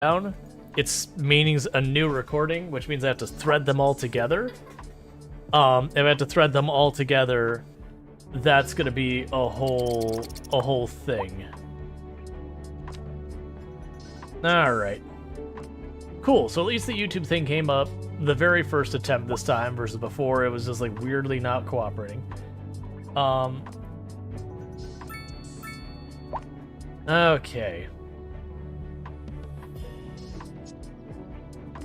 down, its meaning's a new recording, which means I have to thread them all together. If I have to thread them all together, that's gonna be a whole thing. Alright. Cool, so at least the YouTube thing came up the very first attempt this time, versus before it was just like weirdly not cooperating. Okay.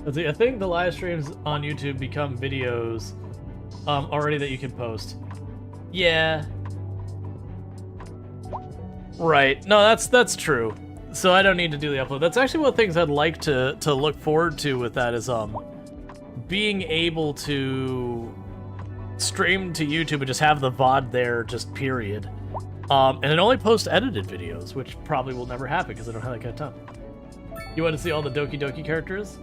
Let's see, I think the live streams on YouTube become videos already that you can post. Yeah. Right. No, that's true. So I don't need to do the upload. That's actually one of the things I'd like to look forward to with that is being able to stream to YouTube and just have the VOD there, just period. And then only post edited videos, which probably will never happen because I don't have that kind of time. You want to see all the Doki Doki characters?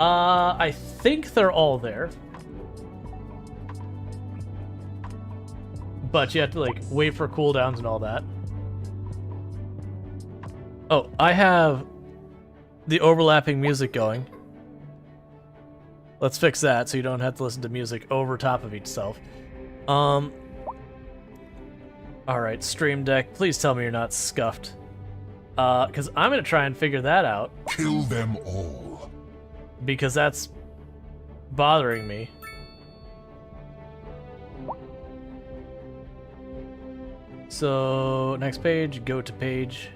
I think they're all there. But you have to, like, wait for cooldowns and all that. Oh, I have the overlapping music going. Let's fix that so you don't have to listen to music over top of itself. Alright, Stream Deck, please tell me you're not scuffed. Because I'm going to try and figure that out. Kill them all. Because that's bothering me. So, next page, go to page.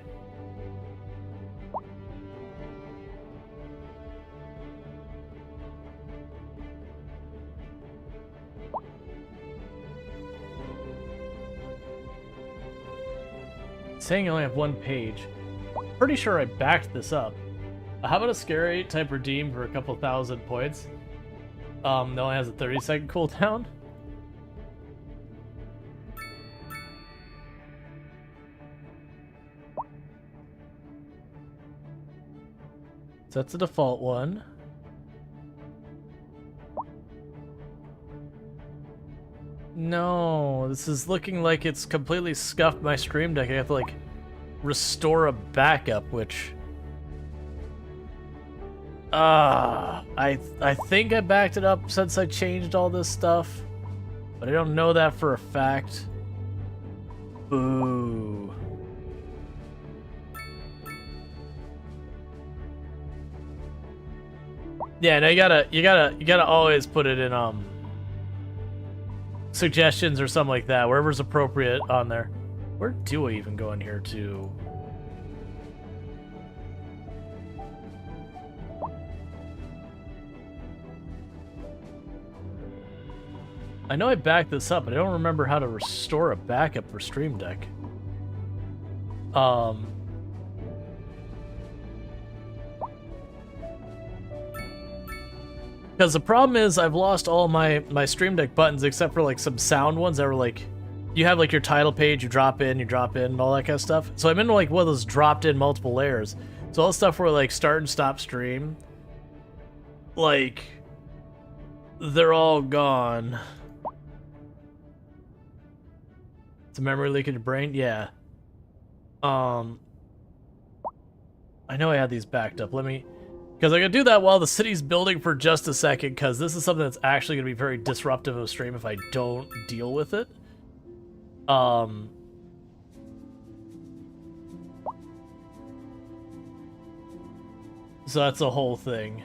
Saying I only have one page. Pretty sure I backed this up. How about a scary type redeem for a couple thousand points? That only has a 30-second cooldown. So that's the default one. No, this is looking like it's completely scuffed my Stream Deck. I have to, like, restore a backup, which... I think I backed it up since I changed all this stuff, but I don't know that for a fact. Boo. Yeah, no, you gotta always put it in, suggestions or something like that, wherever's appropriate on there. Where do I even go in here to? I know I backed this up, but I don't remember how to restore a backup for Stream Deck. Because the problem is I've lost all my Stream Deck buttons except for like some sound ones that were like, you have like your title page, you drop in, and all that kind of stuff. So I'm in like one of those dropped in multiple layers. So all the stuff where like start and stop stream, like, they're all gone. It's a memory leak in your brain? Yeah. I know I had these backed up. Let me... Because I can do that while the city's building for just a second, because this is something that's actually going to be very disruptive of stream if I don't deal with it. So that's the whole thing.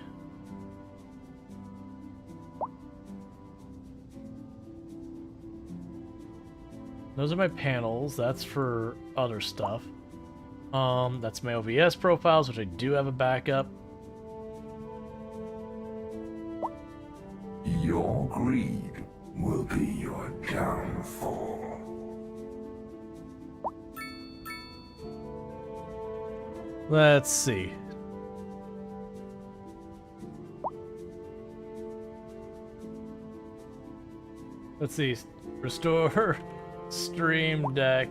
Those are my panels. That's for other stuff. That's my OBS profiles, which I do have a backup. Your greed will be your downfall. Let's see. Let's see. Restore Stream Deck.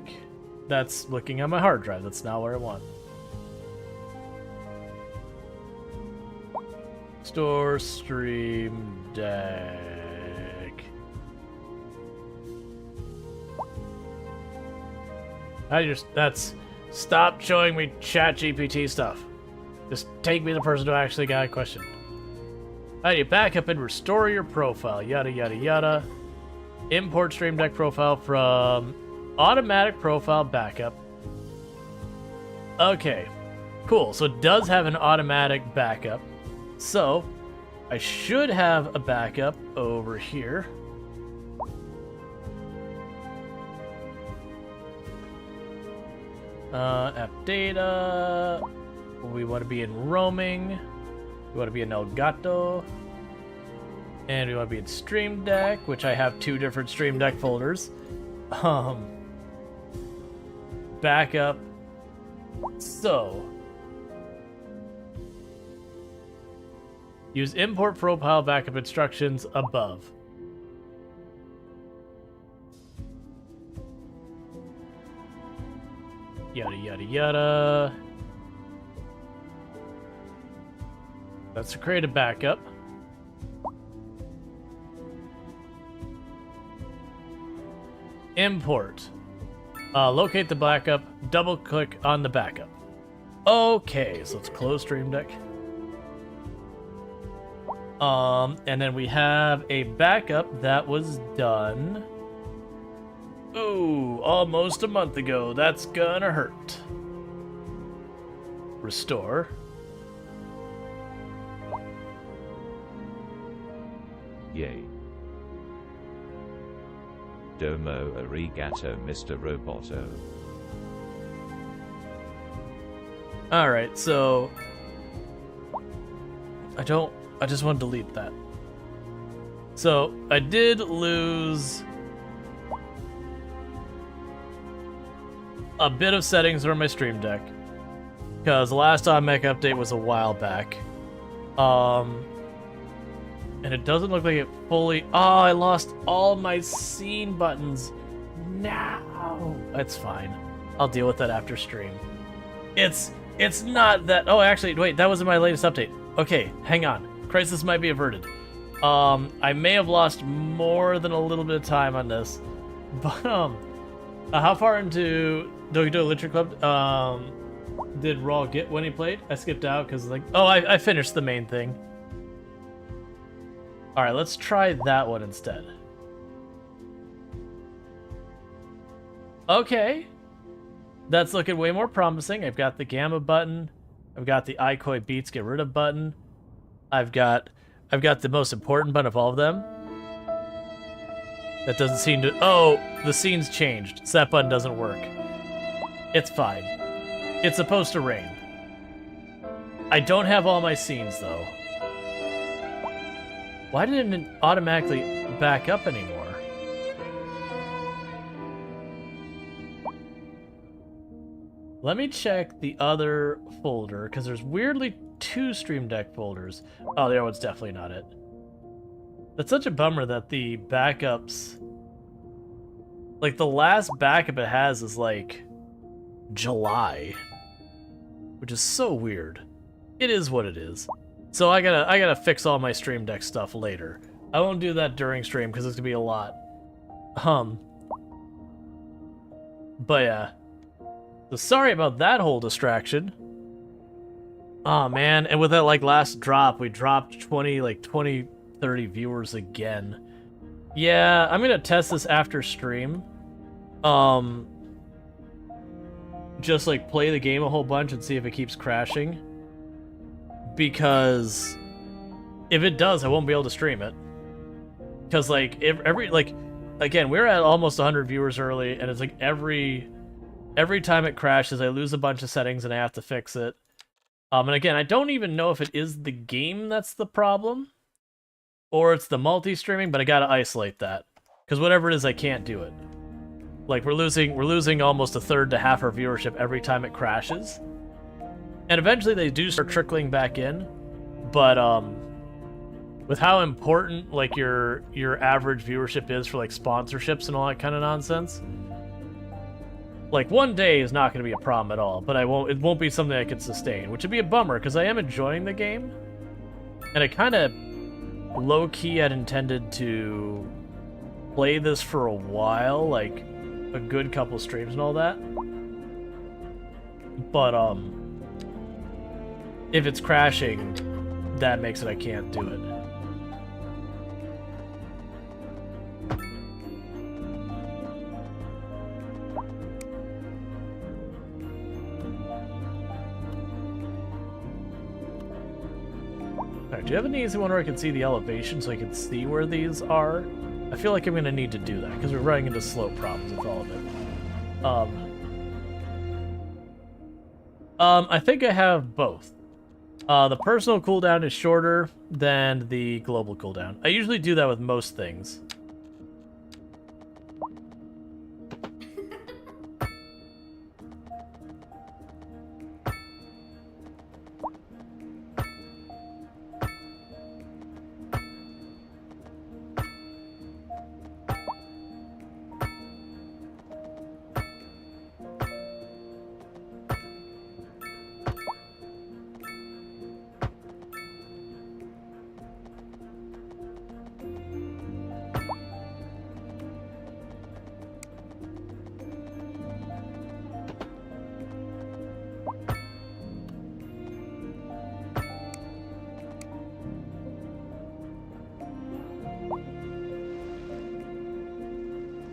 That's looking at my hard drive. That's not where I want. Store Stream Deck. That's stop showing me ChatGPT stuff. Just take me the person who actually got a question. How do you back up and restore your profile? Yada, yada, yada. Import Stream Deck profile from automatic profile backup. Okay, cool. So it does have an automatic backup. So I should have a backup over here. App data. We want to be in roaming. We want to be in Elgato. And we want to be in Stream Deck, which I have 2 different Stream Deck folders. Backup. So, use import profile backup instructions above. Yada, yada, yada. That's to create a backup. Import. Locate the backup. Double click on the backup. Okay, so let's close Stream Deck. And then we have a backup that was done. Ooh, almost a month ago. That's gonna hurt. Restore. Yay. Domo arigato, Mr. Roboto. Alright, so I just want to delete that. So I did lose a bit of settings from my Stream Deck, because the last automatic update was a while back. And it doesn't look like it fully... Oh, I lost all my scene buttons. No. That's fine. I'll deal with that after stream. It's not that... Oh, actually, wait, that was in my latest update. Okay, hang on. Crisis might be averted. I may have lost more than a little bit of time on this. But, how far into Doki Doki Literature Club did Rual get when he played? I skipped out because, like... Oh, I finished the main thing. Alright, let's try that one instead. Okay. That's looking way more promising. I've got the Gamma button. I've got the Ikoi Beats Get Rid of button. I've got the most important button of all of them. That doesn't seem to... Oh, the scene's changed. So that button doesn't work. It's fine. It's supposed to rain. I don't have all my scenes, though. Why didn't it automatically back up anymore? Let me check the other folder, because there's weirdly 2 Stream Deck folders. Oh, the other one's definitely not it. That's such a bummer that the backups... Like, the last backup it has is, like, July. Which is so weird. It is what it is. So I gotta fix all my Stream Deck stuff later. I won't do that during stream because it's gonna be a lot. But yeah. So sorry about that whole distraction. Oh man, and with that like last drop, we dropped 20, 30 viewers again. Yeah, I'm gonna test this after stream. Just like play the game a whole bunch and see if it keeps crashing. Because if it does, I won't be able to stream it. Because like again, we're at almost 100 viewers early, and it's like every time it crashes, I lose a bunch of settings and I have to fix it. And again, I don't even know if it is the game that's the problem, or it's the multi-streaming, but I gotta isolate that. Because whatever it is, I can't do it. Like we're losing almost a third to half our viewership every time it crashes. And eventually they do start trickling back in, but with how important like your average viewership is for like sponsorships and all that kind of nonsense, like one day is not going to be a problem at all. But it won't be something I can sustain, which would be a bummer because I am enjoying the game, and I kind of low key had intended to play this for a while, like a good couple streams and all that, but if it's crashing, that makes it I can't do it. Alright, do you have an easy one where I can see the elevation so I can see where these are? I feel like I'm going to need to do that, because we're running into slope problems with all of it. I think I have both. The personal cooldown is shorter than the global cooldown. I usually do that with most things.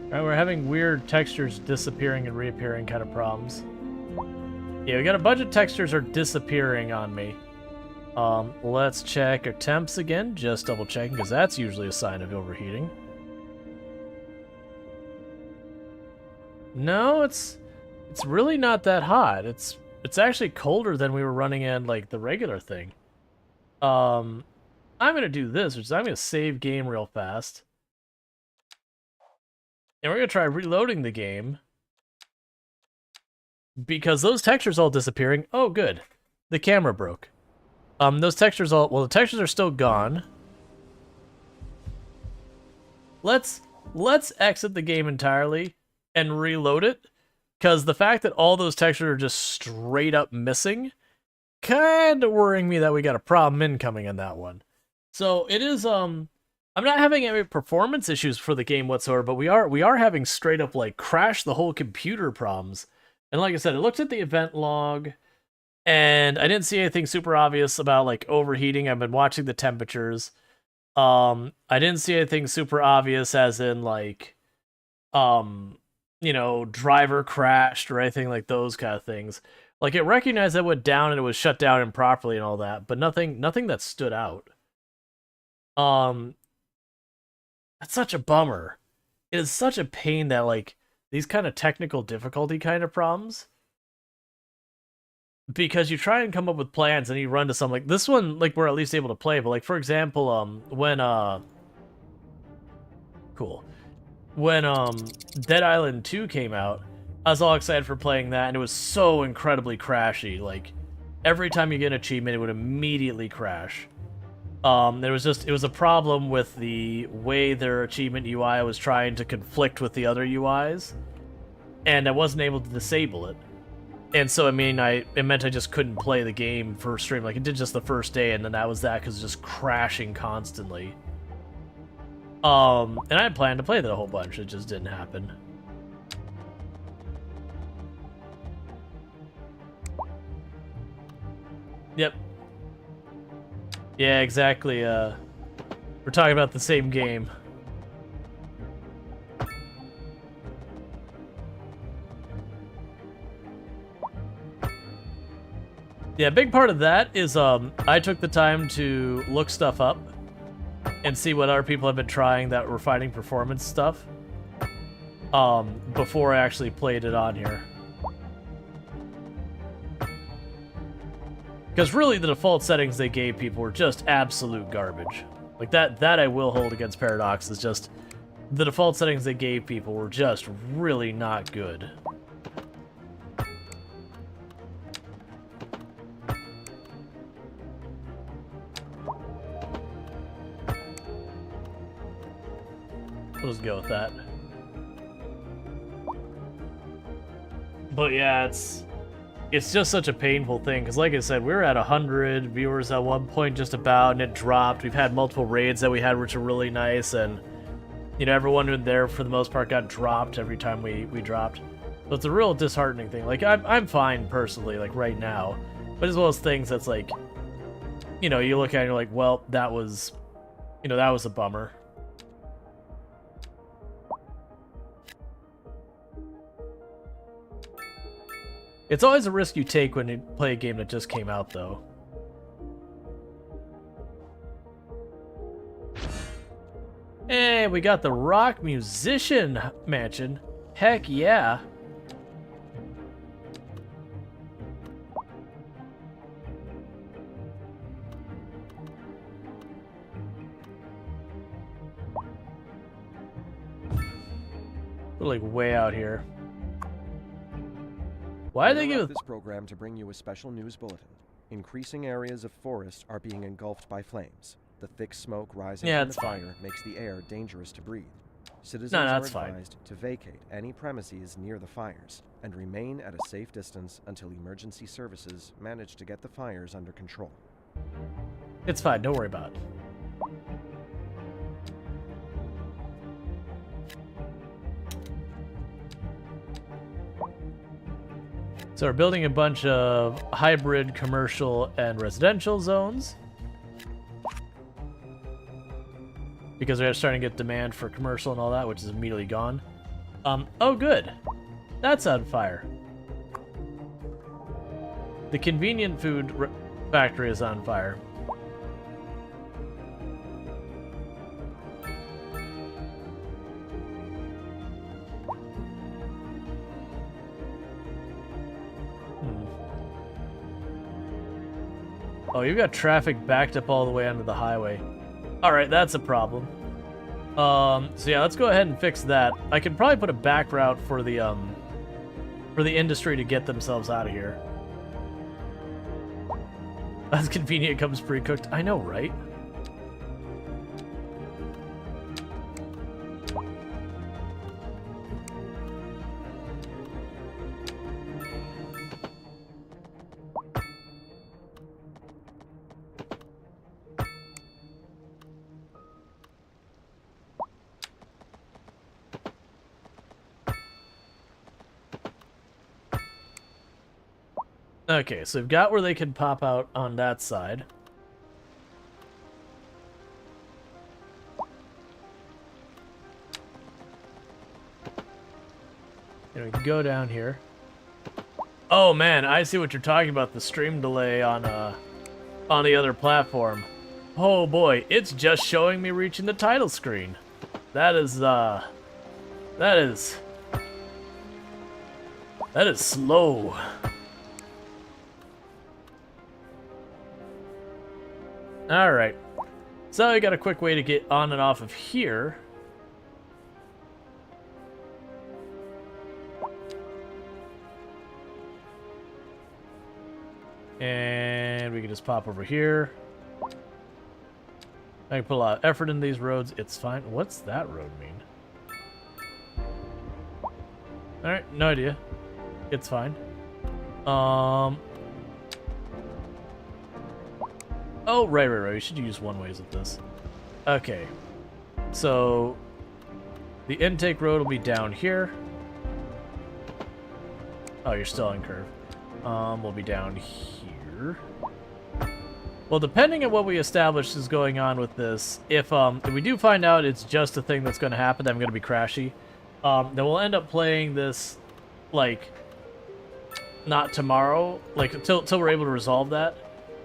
Alright, we're having weird textures disappearing and reappearing kind of problems. Yeah, we got a bunch of textures are disappearing on me. Let's check our temps again, just double checking, because that's usually a sign of overheating. No, it's really not that hot. It's actually colder than we were running in like the regular thing. I'm gonna do this, which is I'm gonna save game real fast. And we're going to try reloading the game. Because those textures all disappearing. Oh, good. The camera broke. Those textures all... Well, the textures are still gone. Let's exit the game entirely and reload it. Because the fact that all those textures are just straight up missing, kind of worrying me that we got a problem incoming in that one. So it is... I'm not having any performance issues for the game whatsoever, but we are having straight up like crash the whole computer problems. And like I said, I looked at the event log, and I didn't see anything super obvious about like overheating. I've been watching the temperatures. I didn't see anything super obvious as in like, you know, driver crashed or anything like those kind of things. Like it recognized that it went down and it was shut down improperly and all that, but nothing that stood out. That's such a bummer. It is such a pain that, like, these kind of technical difficulty kind of problems, because you try and come up with plans and you run to something like this one, like, we're at least able to play, but, like, for example, when Dead Island 2 came out, I was all excited for playing that, and it was so incredibly crashy. Like, every time you get an achievement, it would immediately crash. It was a problem with the way their achievement UI was trying to conflict with the other UIs, and I wasn't able to disable it. And so, I mean, it meant I just couldn't play the game for stream. Like, it did just the first day, and then that was that, because it's just crashing constantly. And I had planned to play that a whole bunch, it just didn't happen. Yep. Yeah, exactly, we're talking about the same game. Yeah, a big part of that is, I took the time to look stuff up and see what other people have been trying that were fighting performance stuff, before I actually played it on here. Because really, the default settings they gave people were just absolute garbage. Like, that I will hold against Paradox, is just... the default settings they gave people were just really not good. We'll just go with that. But yeah, it's just such a painful thing, because like I said, we were at 100 viewers at one point just about, and it dropped. We've had multiple raids that we had which are really nice, and, you know, everyone in there for the most part got dropped every time we dropped. So it's a real disheartening thing. Like, I'm fine personally, like, right now, but as well as things that's like, you know, you look at it and you're like, well, that was, you know, that was a bummer. It's always a risk you take when you play a game that just came out, though. Hey, we got the Rock Musician Mansion. Heck yeah. We're like way out here. Why did they give this program to bring you a special news bulletin? Increasing areas of forest are being engulfed by flames. The thick smoke rising from the fire makes the air dangerous to breathe. Citizens are advised to vacate any premises near the fires and remain at a safe distance until emergency services manage to get the fires under control. It's fine, don't worry about it. So we're building a bunch of hybrid commercial and residential zones. Because we're starting to get demand for commercial and all that, which is immediately gone. Oh good. That's on fire. The convenient food factory is on fire. Oh, you've got traffic backed up all the way onto the highway. Alright, that's a problem. So yeah, let's go ahead and fix that. I can probably put a back route for the industry to get themselves out of here. That's convenient, it comes pre-cooked. I know, right? Okay, so we've got where they can pop out on that side. And we can go down here. Oh man, I see what you're talking about, the stream delay on the other platform. Oh boy, it's just showing me reaching the title screen. That is slow. Alright, so I got a quick way to get on and off of here. And we can just pop over here. I can put a lot of effort in these roads, it's fine. What's that road mean? Alright, no idea. It's fine. Oh, right. We should use one-ways with this. Okay. So, the intake road will be down here. Oh, you're still on curve. We'll be down here. Well, depending on what we establish is going on with this, if we do find out it's just a thing that's going to happen, that I'm going to be crashy, then we'll end up playing this, like, not tomorrow, like, till we're able to resolve that.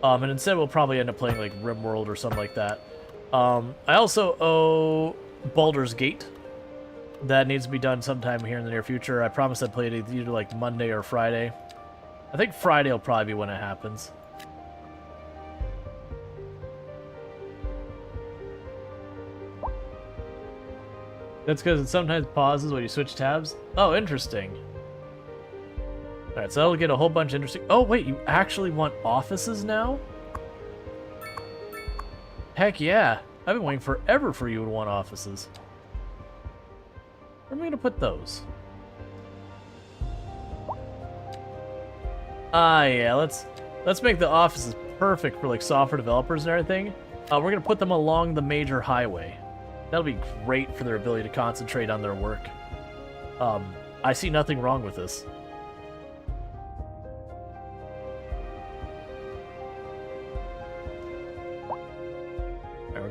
And instead we'll probably end up playing like RimWorld or something like that. I also owe Baldur's Gate. That needs to be done sometime here in the near future. I promised I'd play it either like Monday or Friday. I think Friday will probably be when it happens. That's because it sometimes pauses when you switch tabs. Oh, interesting. Alright, so that'll get a whole bunch of interesting... Oh, wait, you actually want offices now? Heck yeah. I've been waiting forever for you to want offices. Where am I going to put those? Ah, yeah, let's make the offices perfect for, like, software developers and everything. We're going to put them along the major highway. That'll be great for their ability to concentrate on their work. I see nothing wrong with this.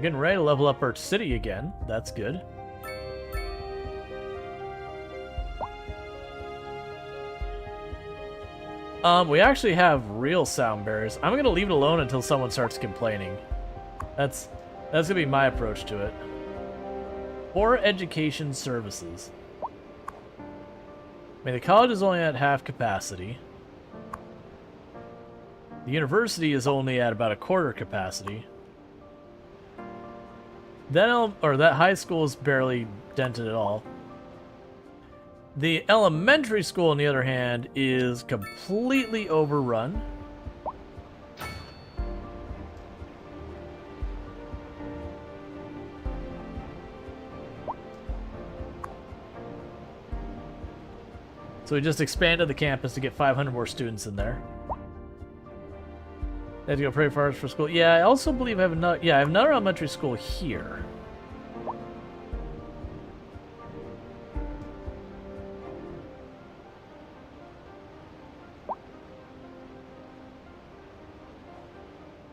We're getting ready to level up our city again. That's good. We actually have real sound barriers. I'm gonna leave it alone until someone starts complaining. That's gonna be my approach to it. For education services. I mean, the college is only at half capacity. The university is only at about a quarter capacity. Then, that high school is barely dented at all. The elementary school, on the other hand, is completely overrun. So we just expanded the campus to get 500 more students in there. I have to go pretty far for school. Yeah, I also believe I have another. Yeah, I have another elementary school here.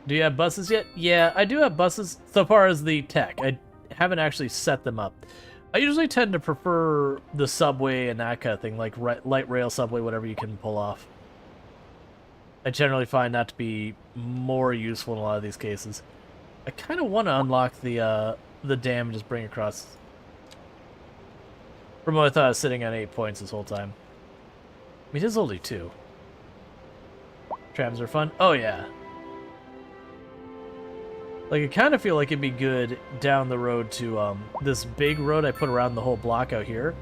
Do you have buses yet? Yeah, I do have buses so far as the tech. I haven't actually set them up. I usually tend to prefer the subway and that kind of thing, like light rail subway, whatever you can pull off. I generally find that to be more useful in a lot of these cases. I kind of want to unlock the dam and just bring it across. From what I thought I was sitting on 8 points this whole time. I mean, it is only 2. Trams are fun. Oh, yeah. Like, I kind of feel like it'd be good down the road to this big road I put around the whole block out here,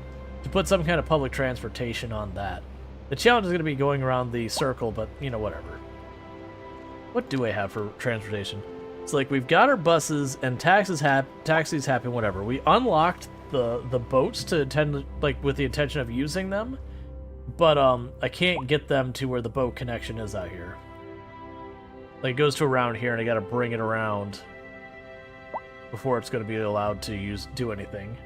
to put some kind of public transportation on that. The challenge is going to be going around the circle, but, you know, whatever. What do I have for transportation? It's like, we've got our buses, and taxis happen, whatever. We unlocked the boats to attend, like, with the intention of using them, but I can't get them to where the boat connection is out here. Like, it goes to around here, and I gotta bring it around before it's gonna be allowed to do anything.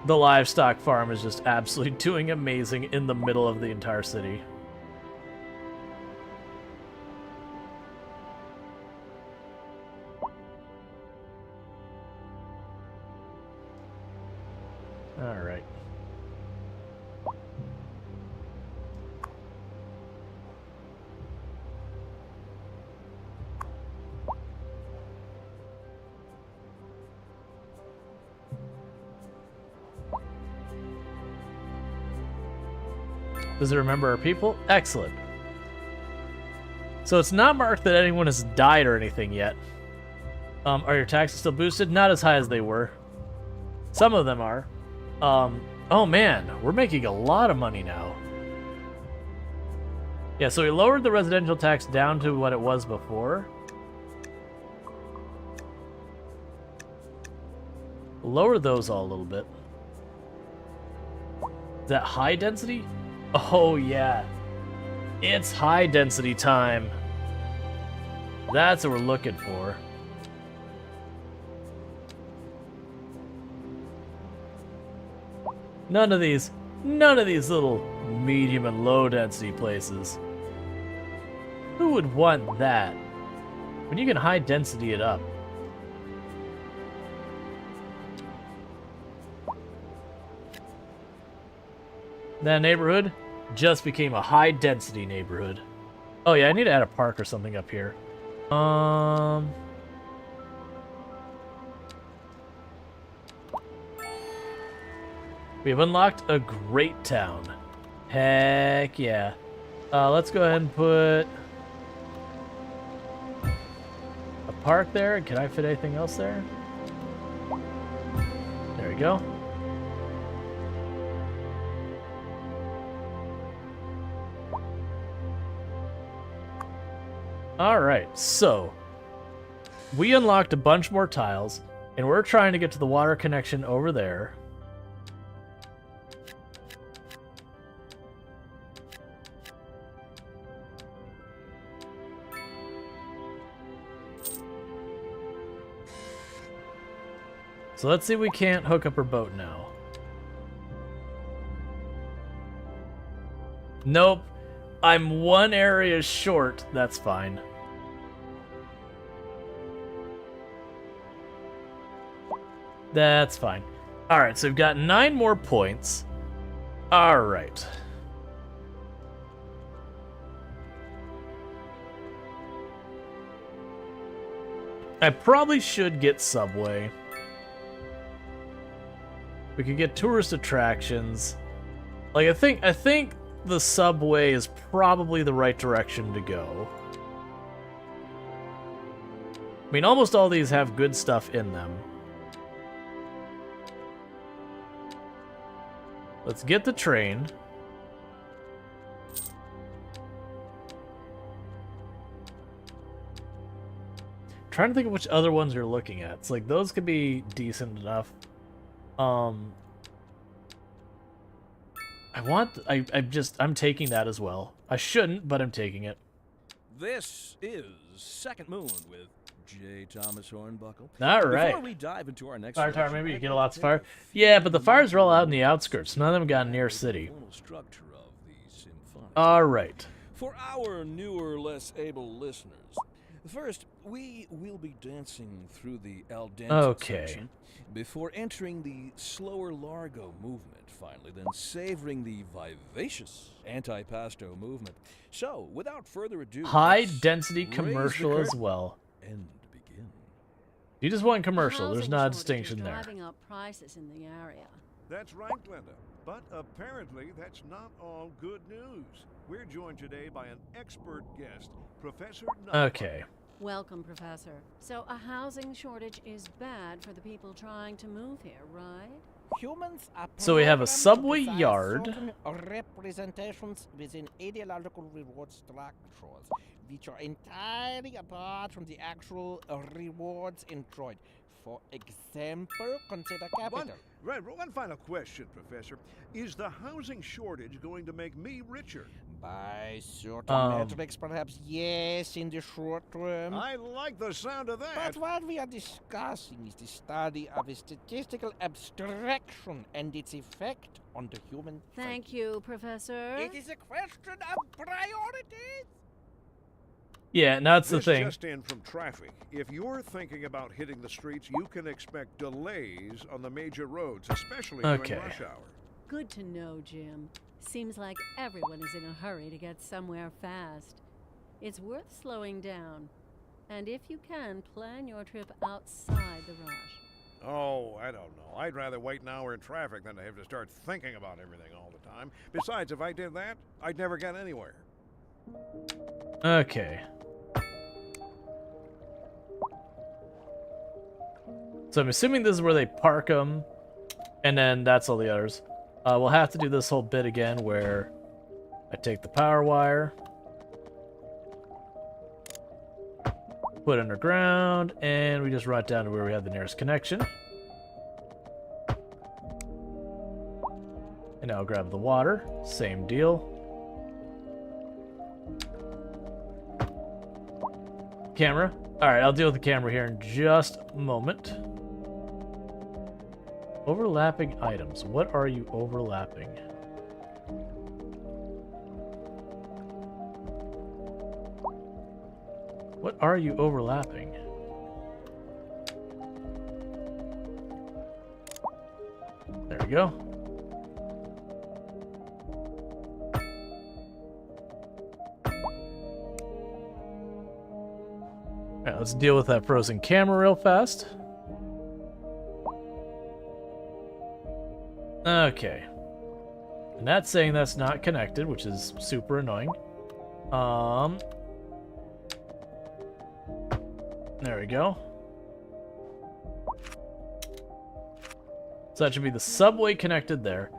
The livestock farm is just absolutely doing amazing in the middle of the entire city. All right. Does it remember our people? Excellent. So it's not marked that anyone has died or anything yet. Are your taxes still boosted? Not as high as they were. Some of them are. Oh man, we're making a lot of money now. Yeah, so we lowered the residential tax down to what it was before. Lower those all a little bit. Is that high density? Oh yeah. It's high density time. That's what we're looking for. None of these little medium and low density places. Who would want that? When you can high density it up. That neighborhood just became a high density neighborhood. Oh yeah, I need to add a park or something up here. We have unlocked a great town. Heck yeah. Let's go ahead and put a park there. Can I fit anything else there? There we go. Alright, so we unlocked a bunch more tiles, and we're trying to get to the water connection over there. So let's see if we can't hook up our boat now. Nope. I'm one area short. That's fine. That's fine. Alright, so we've got 9 more points. Alright. I probably should get subway. We could get tourist attractions. Like, I think the subway is probably the right direction to go. I mean, almost all these have good stuff in them. Let's get the train. Trying to think of which other ones you're looking at. It's like those could be decent enough. I'm taking that as well. I shouldn't, but I'm taking it. This is Second Moon with J. Thomas Hornbuckle. All right. Before we dive into our next Fire tower, maybe you get lots of fire. Yeah, but the fires are all out in the outskirts. None of them got near city. Structure of the symphonic. All right. For our newer, less able listeners, first we will be dancing through the al dente section before entering the slower largo movement. Finally, then savoring the vivacious antipasto movement. So, without further ado, high density commercial as well. And begin. You just want commercial. There's not a distinction there. Driving up prices in the area. That's right, Glenda. But apparently that's not all good news. We're joined today by an expert guest, Professor Nutt. Okay. Welcome, Professor. So a housing shortage is bad for the people trying to move here, right? Humans are So we have a programmed to subway desire yard. certain representations within ideological reward structures, which are entirely apart from the actual rewards enjoyed. For example, consider capital. One final question, Professor. Is the housing shortage going to make me richer? By certain metrics, perhaps yes, in the short term. I like the sound of that. But what we are discussing is the study of a statistical abstraction and its effect on the human Thank you, Professor. psyche. It is a question of priorities. Yeah, now that's the This thing. just in from traffic. If you're thinking about hitting the streets, you can expect delays on the major roads, especially during rush hour. Good to know, Jim. Seems like everyone is in a hurry to get somewhere fast. It's worth slowing down. And if you can, plan your trip outside the rush. Oh, I don't know. I'd rather wait an hour in traffic than to have to start thinking about everything all the time. Besides, if I did that, I'd never get anywhere. Okay. So I'm assuming this is where they park them, and then that's all the others. We'll have to do this whole bit again where I take the power wire, put it underground, and we just run it down to where we have the nearest connection. And now I'll grab the water. Same deal. Camera. Alright, I'll deal with the camera here in just a moment. Overlapping items. What are you overlapping? What are you overlapping? There we go. Alright, let's deal with that frozen camera real fast. Okay. And that's saying that's not connected, which is super annoying. There we go. So that should be the subway connected there.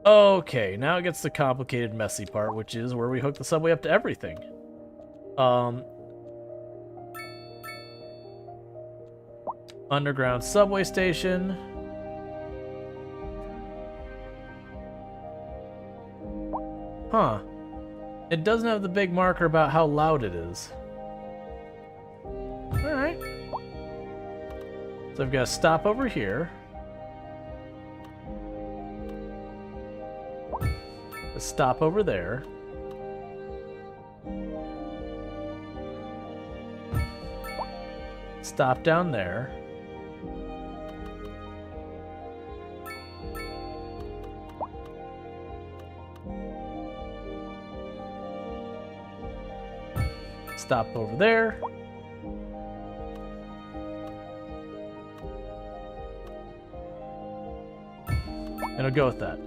Okay, now it gets the complicated, messy part, which is where we hook the subway up to everything. Underground subway station. Huh. It doesn't have the big marker about how loud it is. Alright. So I've got to stop over here. A stop over there. Stop down there. Stop over there. And I'll go with that.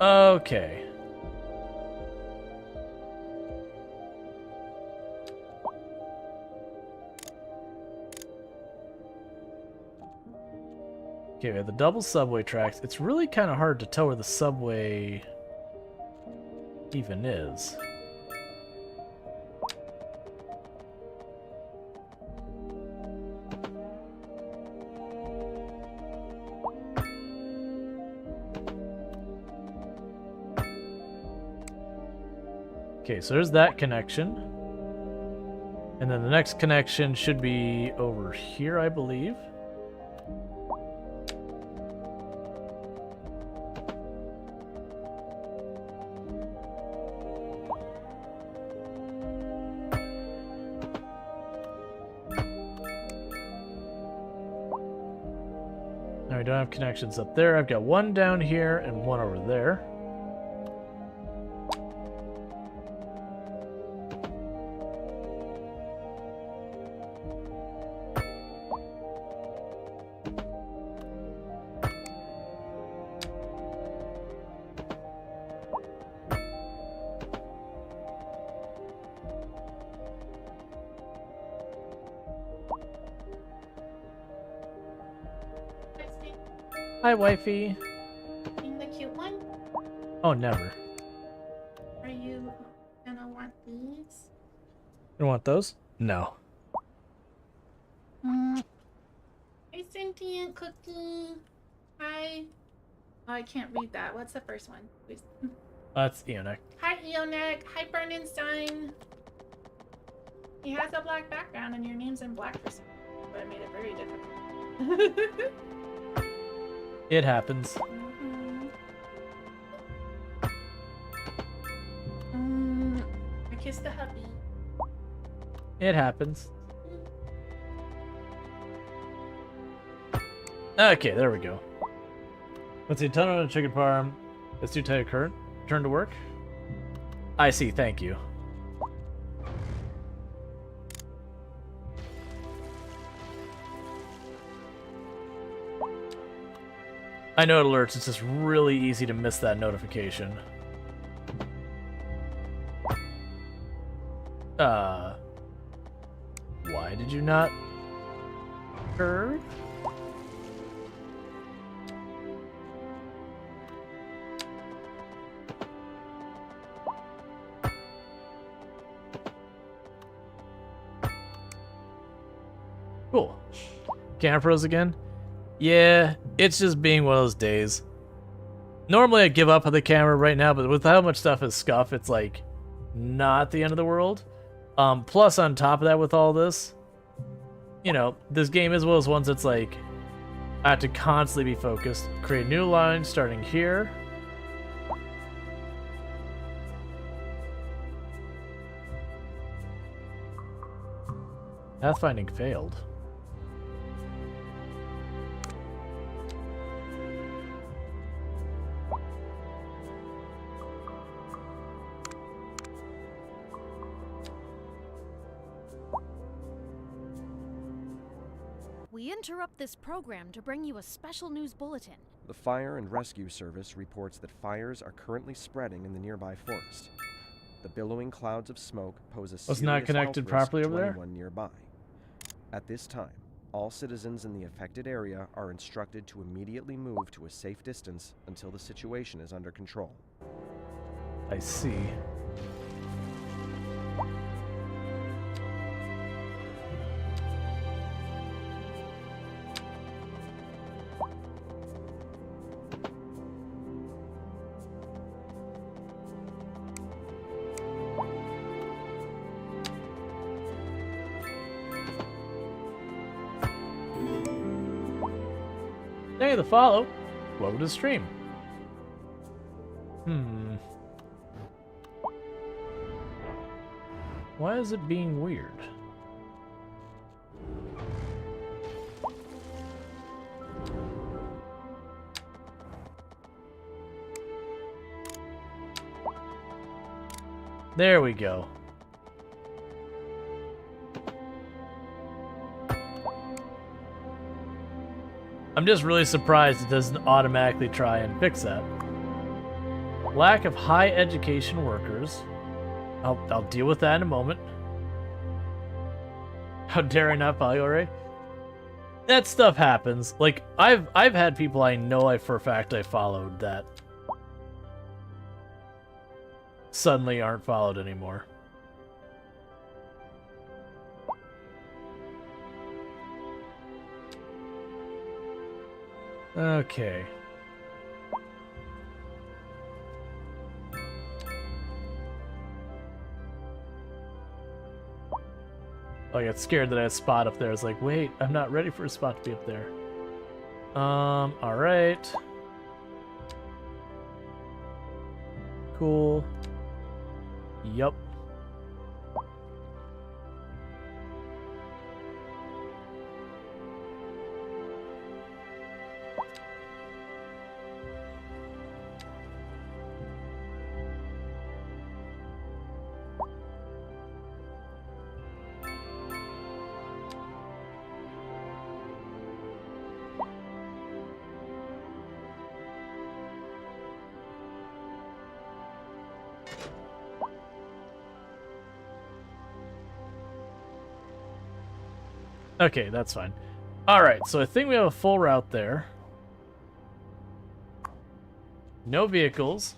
Okay. Okay, we have the double subway tracks. It's really kind of hard to tell where the subway even is. Okay, so there's that connection. And then the next connection should be over here, I believe. Now we don't have connections up there. I've got one down here and one over there. Hi, wifey. Being the cute one? Oh, never. Are you gonna want these? You want those? No. Hey, sentient cookie. Hi. Oh, I can't read that. What's the first one? Please. That's Eonek. Hi, Eonek. Hi, Bernenstein. He has a black background and your name's in black for some reason, but it made it very difficult. It happens. I kissed the hubby. It happens. Okay, there we go. Let's see, ton on a chicken farm. Let's do tight current. Turn to work. I see, thank you. I know it alerts, it's just really easy to miss that notification. Why did you not curve? Cool. Camera froze again? Yeah, it's just being one of those days. Normally I give up on the camera right now, but with how much stuff is scuff, it's like not the end of the world. Plus on top of that with all this, you know, this game is one of those ones that's like, I have to constantly be focused. Create a new line starting here. Pathfinding failed. We interrupt this program to bring you a special news bulletin. The Fire and Rescue Service reports that fires are currently spreading in the nearby forest. The billowing clouds of smoke pose a serious not connected health risk properly to over there? anyone nearby. At this time, all citizens in the affected area are instructed to immediately move to a safe distance until the situation is under control. I see. Thank you for the follow. Welcome to the stream. Why is it being weird? There we go. I'm just really surprised it doesn't automatically try and fix that. Lack of high education workers. I'll deal with that in a moment. How dare I not follow you already? That stuff happens. Like, I've had people I know for a fact I followed that suddenly aren't followed anymore. Okay. I got scared that I had a spot up there. I was like, wait, I'm not ready for a spot to be up there. Alright. Cool. Yup. Okay, that's fine. Alright, so I think we have a full route there. No vehicles.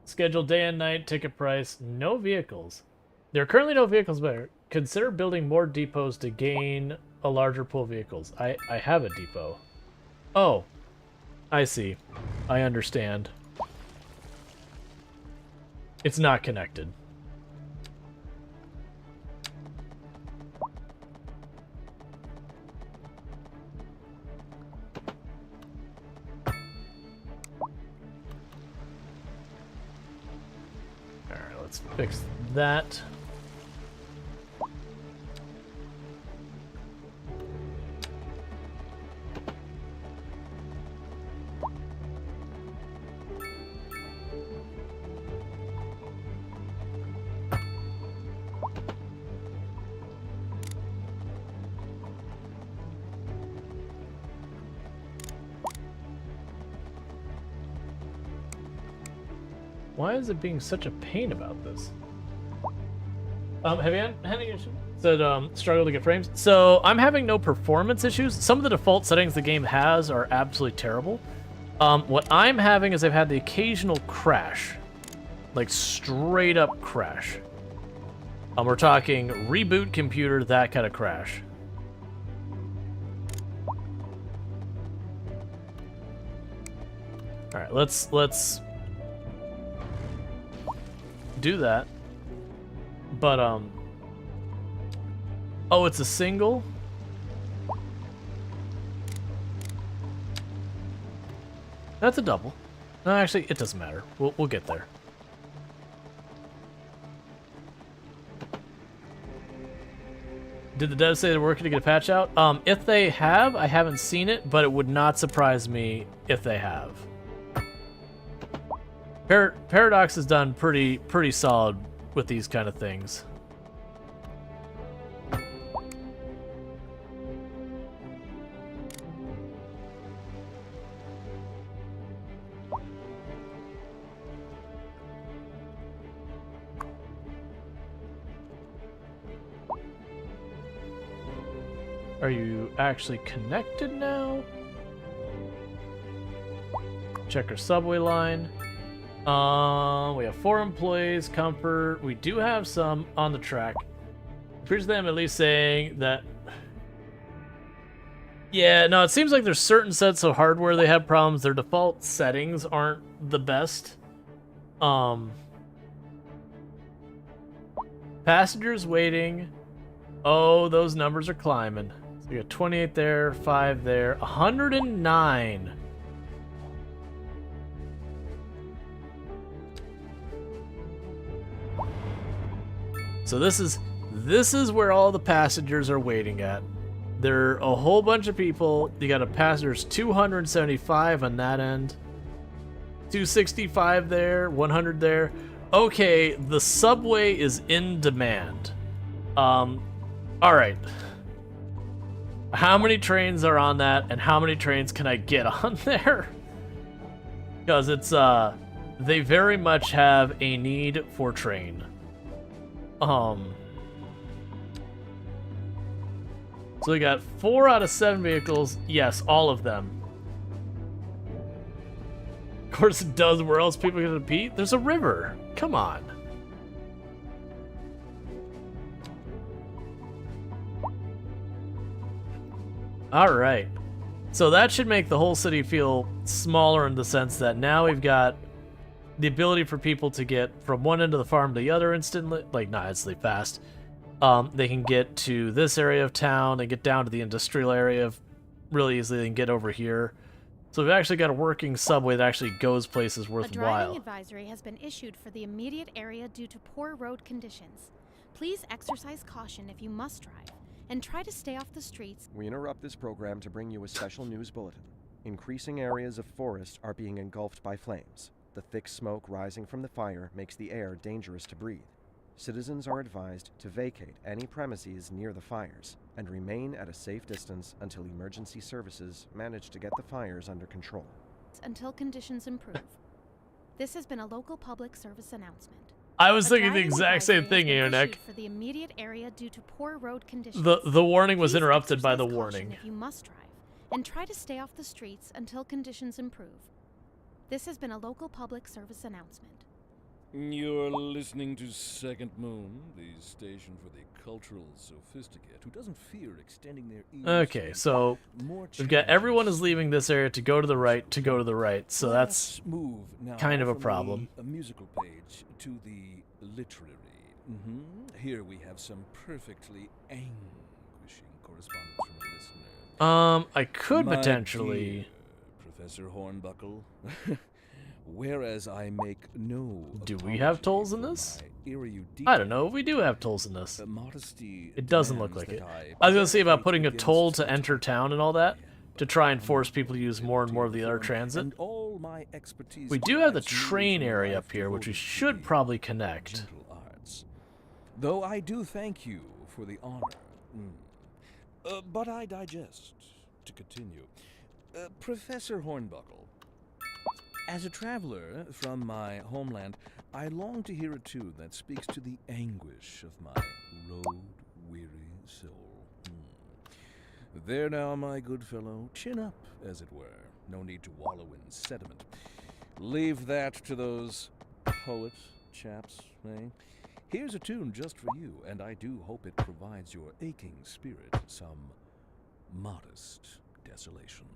Scheduled day and night, ticket price, no vehicles. There are currently no vehicles, but consider building more depots to gain a larger pool of vehicles. I have a depot. Oh, I see. I understand. It's not connected. Let's fix that. Why is it being such a pain about this? Have you had any issues? Said struggle to get frames. So I'm having no performance issues. Some of the default settings the game has are absolutely terrible. What I'm having is I've had the occasional crash, like straight up crash. We're talking reboot computer, that kind of crash. All right, let's do that. But oh, it's a single? That's a double. No, actually, it doesn't matter. We'll get there. Did the devs say they're working to get a patch out? If they have, I haven't seen it, but it would not surprise me if they have. Paradox has done pretty solid with these kind of things. Are you actually connected now? Check our subway line. We have 4 employees, comfort. We do have some on the track. Appears them at least saying that. Yeah, no, it seems like there's certain sets of hardware they have problems. Their default settings aren't the best. Passengers waiting. Oh, those numbers are climbing. So we got 28 there, 5 there, 109. So this is where all the passengers are waiting at. There are a whole bunch of people. You got a passengers 275 on that end. 265 there, 100 there. okay, the subway is in demand. Alright. How many trains are on that, and how many trains can I get on there? Because it's, they very much have a need for train. So we got 4 out of 7 vehicles. Yes, all of them. Of course it does. Where else people gonna compete? There's a river. Come on. Alright. So that should make the whole city feel smaller in the sense that now we've got the ability for people to get from one end of the farm to the other instantly. Like, not instantly fast. They can get to this area of town, they get down to the industrial area really easily, they can get over here. So we've actually got a working subway that actually goes places worthwhile. A driving advisory has been issued for the immediate area due to poor road conditions. Please exercise caution if you must drive, and try to stay off the streets. We interrupt this program to bring you a special news bulletin. Increasing areas of forest are being engulfed by flames. The thick smoke rising from the fire makes the air dangerous to breathe. Citizens are advised to vacate any premises near the fires and remain at a safe distance until emergency services manage to get the fires under control. Until conditions improve. This has been a local public service announcement. I was thinking the exact same thing, Ionic. For the immediate area due to poor road conditions. The warning was interrupted by the warning. If you must drive, and try to stay off the streets until conditions improve. This has been a local public service announcement. You're listening to Second Moon, the station for the cultural sophisticate who doesn't fear extending their ears. Okay, so we've got everyone is leaving this area to go to the right, so that's move now kind of a from problem. A musical page to the literary. Here we have some perfectly anguishing correspondence from a listener. I could My potentially... dear Professor Hornbuckle, whereas I make no... Do we have tolls in this? Erudite, I don't know. We do have tolls in this. modesty It doesn't look demands like it. that I was gonna say about protect putting a against toll to such enter town and all that, to try and force people to use more and more of the other transit. and all my expertise We do have the provides me train with area life up here, which we devoted to should the probably connect. gentle arts. Though I do thank you for the honor. But I digest. To continue. Professor Hornbuckle, as a traveler from my homeland, I long to hear a tune that speaks to the anguish of my road-weary soul. There now, my good fellow, chin up, as it were. No need to wallow in sediment. Leave that to those poet chaps, eh? Here's a tune just for you, and I do hope it provides your aching spirit some modest desolation.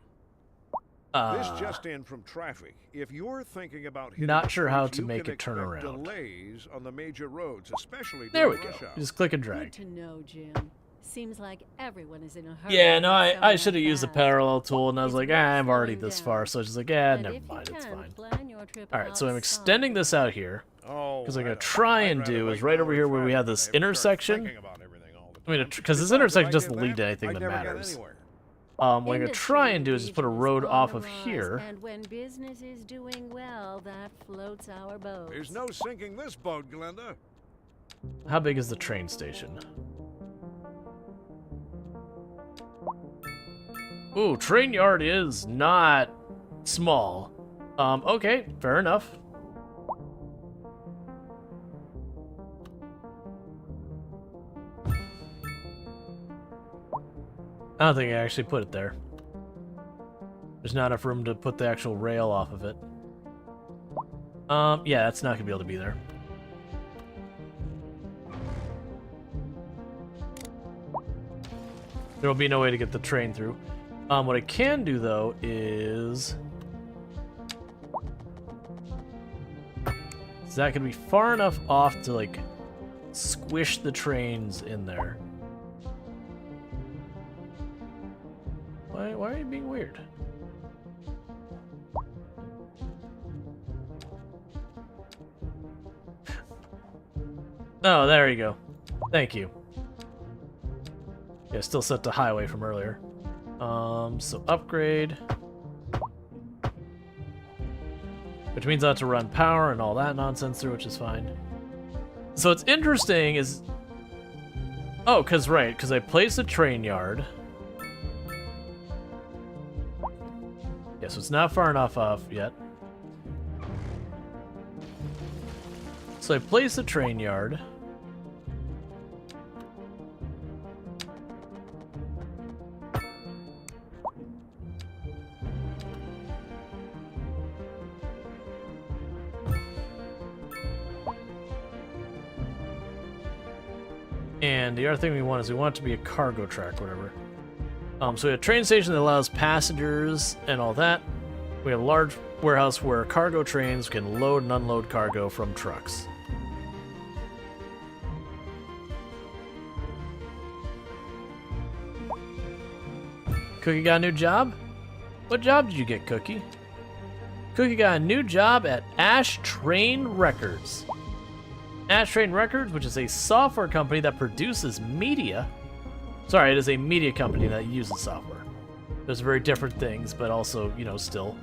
This just in from traffic. If you're thinking about hitting Not the sure how streets, to you make can it turn expect around. Delays on the major roads, especially There we during go. rush hour. Just click and Good drag. to know, Jim. Seems like everyone is in a hurry. Yeah, to no, get I somewhere should have used the fast. parallel tool, and I was It's like, worth I'm already slowing this down. far, so I was just like, And never if you mind, it's can, fine. plan your trip Alright, so I'm outside extending the this out here. Oh, Because I'm I going don't to try know. and I'd rather do wait is right for over here where we have traffic this than ever start intersection. thinking about everything all the I mean, time. because this Besides, intersection if I doesn't did lead to that, anything I'd that never get matters. anywhere. What I'm going to Industry try and do is just put a engagement road on off the of rise, here. And when business is doing well, that floats our boat. There's no sinking this boat, Glenda. How big is the train station? Ooh, train yard is not small. Okay, fair enough. I don't think I actually put it there. There's not enough room to put the actual rail off of it. Yeah, that's not gonna be able to be there. There will be no way to get the train through. What I can do though is that can be far enough off to like squish the trains in there. Why are you being weird? Oh, there you go. Thank you. Yeah, still set to highway from earlier. So upgrade. which means I have to run power and all that nonsense through, which is fine. So what's interesting is... Oh, because I placed a train yard. Yeah, so it's not far enough off yet. So I placed a train yard. And the other thing we want is we want it to be a cargo track, whatever. So we have a train station that allows passengers and all that. We have a large warehouse where cargo trains can load and unload cargo from trucks. Cookie got a new job? What job did you get, Cookie? Cookie got a new job at Ash Train Records. Ash Train Records, which is a software company that produces media. Sorry, it is a media company that uses software. There's very different things, but also, you know, still.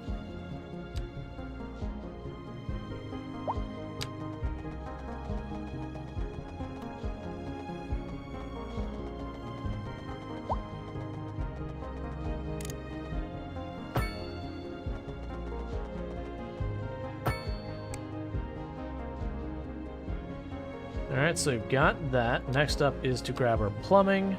Alright, so we've got that. Next up is to grab our plumbing.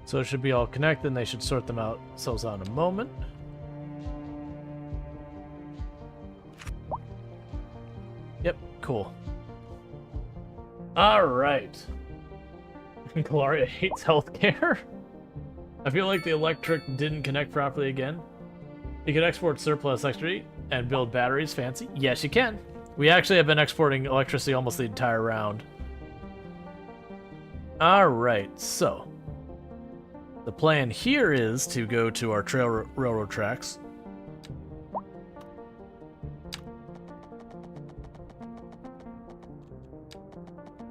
So it should be all connected, and they should sort them out themselves out in a moment. Yep, cool. Alright. Gloria hates healthcare. I feel like the electric didn't connect properly again. You can export surplus electricity and build batteries. Fancy? Yes, you can. We actually have been exporting electricity almost the entire round. Alright, so the plan here is to go to our railroad tracks.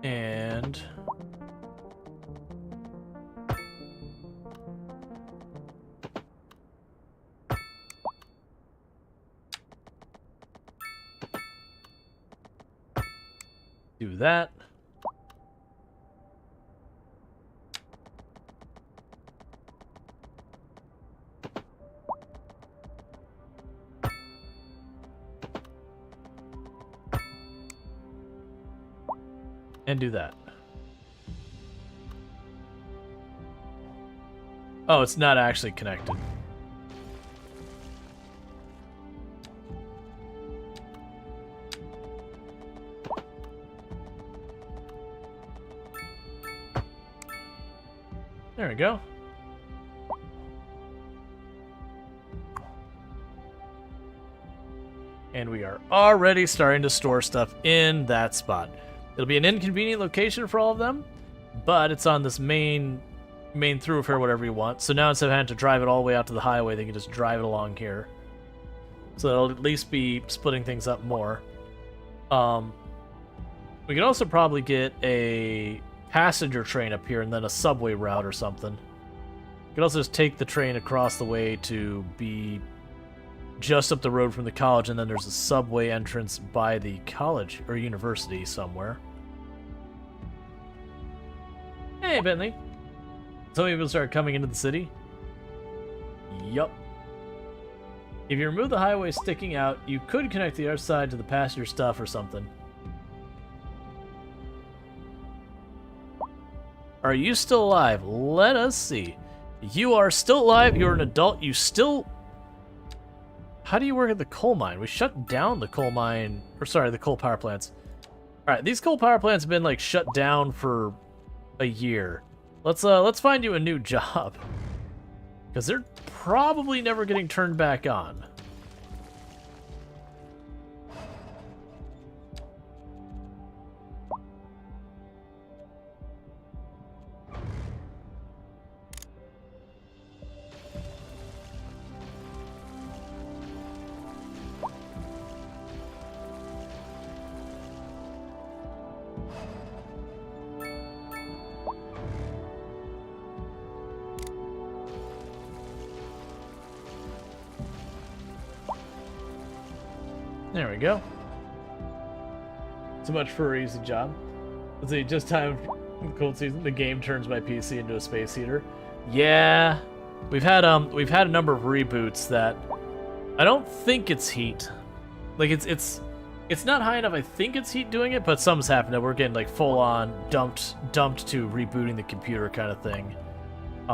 And do that. And do that. Oh, it's not actually connected. There we go. And we are already starting to store stuff in that spot. It'll be an inconvenient location for all of them, but it's on this main thoroughfare, whatever you want. So now instead of having to drive it all the way out to the highway, they can just drive it along here. So it'll at least be splitting things up more. We could also probably get a passenger train up here and then a subway route or something. We could also just take the train across the way to be just up the road from the college, and then there's a subway entrance by the college or university somewhere. Hey, Bentley. Some people start coming into the city. Yup. If you remove the highway sticking out, you could connect the other side to the passenger stuff or something. Are you still alive? Let us see. You are still alive. You're an adult. You still... How do you work at the coal mine? We shut down the coal mine, or sorry, the coal power plants. All right, these coal power plants have been like shut down for a year. Let's find you a new job, because they're probably never getting turned back on. There we go. So much for an easy job. Let's see, just time for the cold season. The game turns my PC into a space heater. Yeah, we've had a number of reboots that I don't think it's heat. Like it's not high enough. I think it's heat doing it, but something's happened that we're getting like full on dumped to rebooting the computer kind of thing,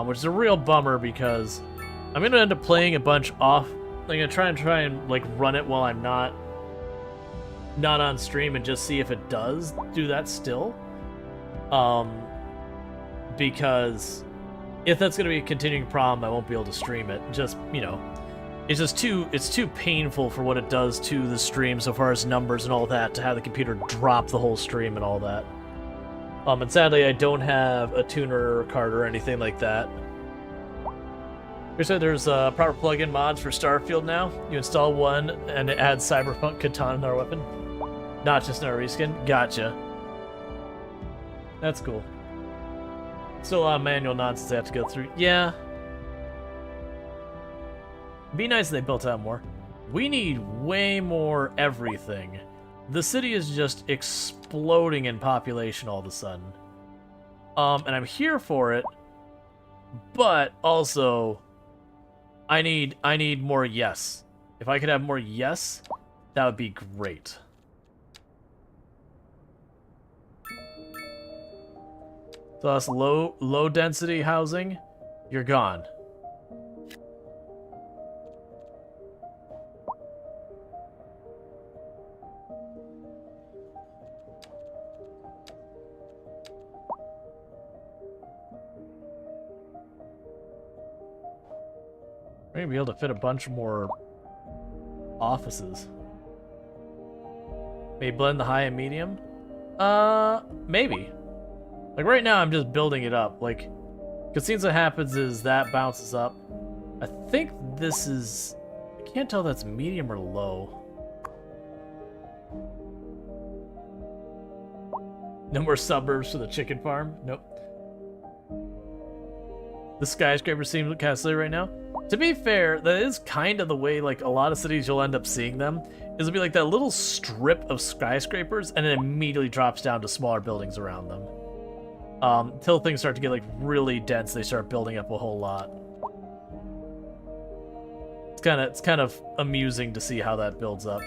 which is a real bummer because I'm gonna end up playing a bunch off. I'm gonna try and like run it while I'm not on stream and just see if it does do that still. Because if that's gonna be a continuing problem, I won't be able to stream it. Just, you know, it's too painful for what it does to the stream so far as numbers and all that to have the computer drop the whole stream and all that. And sadly I don't have a tuner card or anything like that. You said there's proper plugin mods for Starfield now. You install one and it adds Cyberpunk Katana in our weapon. Not just in our reskin. Gotcha. That's cool. Still a lot of manual nonsense I have to go through. Yeah. Be nice if they built out more. We need way more everything. The city is just exploding in population all of a sudden. And I'm here for it, but also I need more yes. If I could have more yes, that would be great. So that's low density housing. You're gone. We're gonna be able to fit a bunch more offices. Maybe blend the high and medium? Maybe. Like right now I'm just building it up. Like, because things that happens is that bounces up. I think this is, I can't tell if that's medium or low. No more suburbs for the chicken farm? Nope. The skyscraper seems kind of silly right now. To be fair, that is kind of the way, like, a lot of cities you'll end up seeing them. It'll be like that little strip of skyscrapers, and it immediately drops down to smaller buildings around them. Until things start to get, like, really dense, they start building up a whole lot. It's kind of amusing to see how that builds up.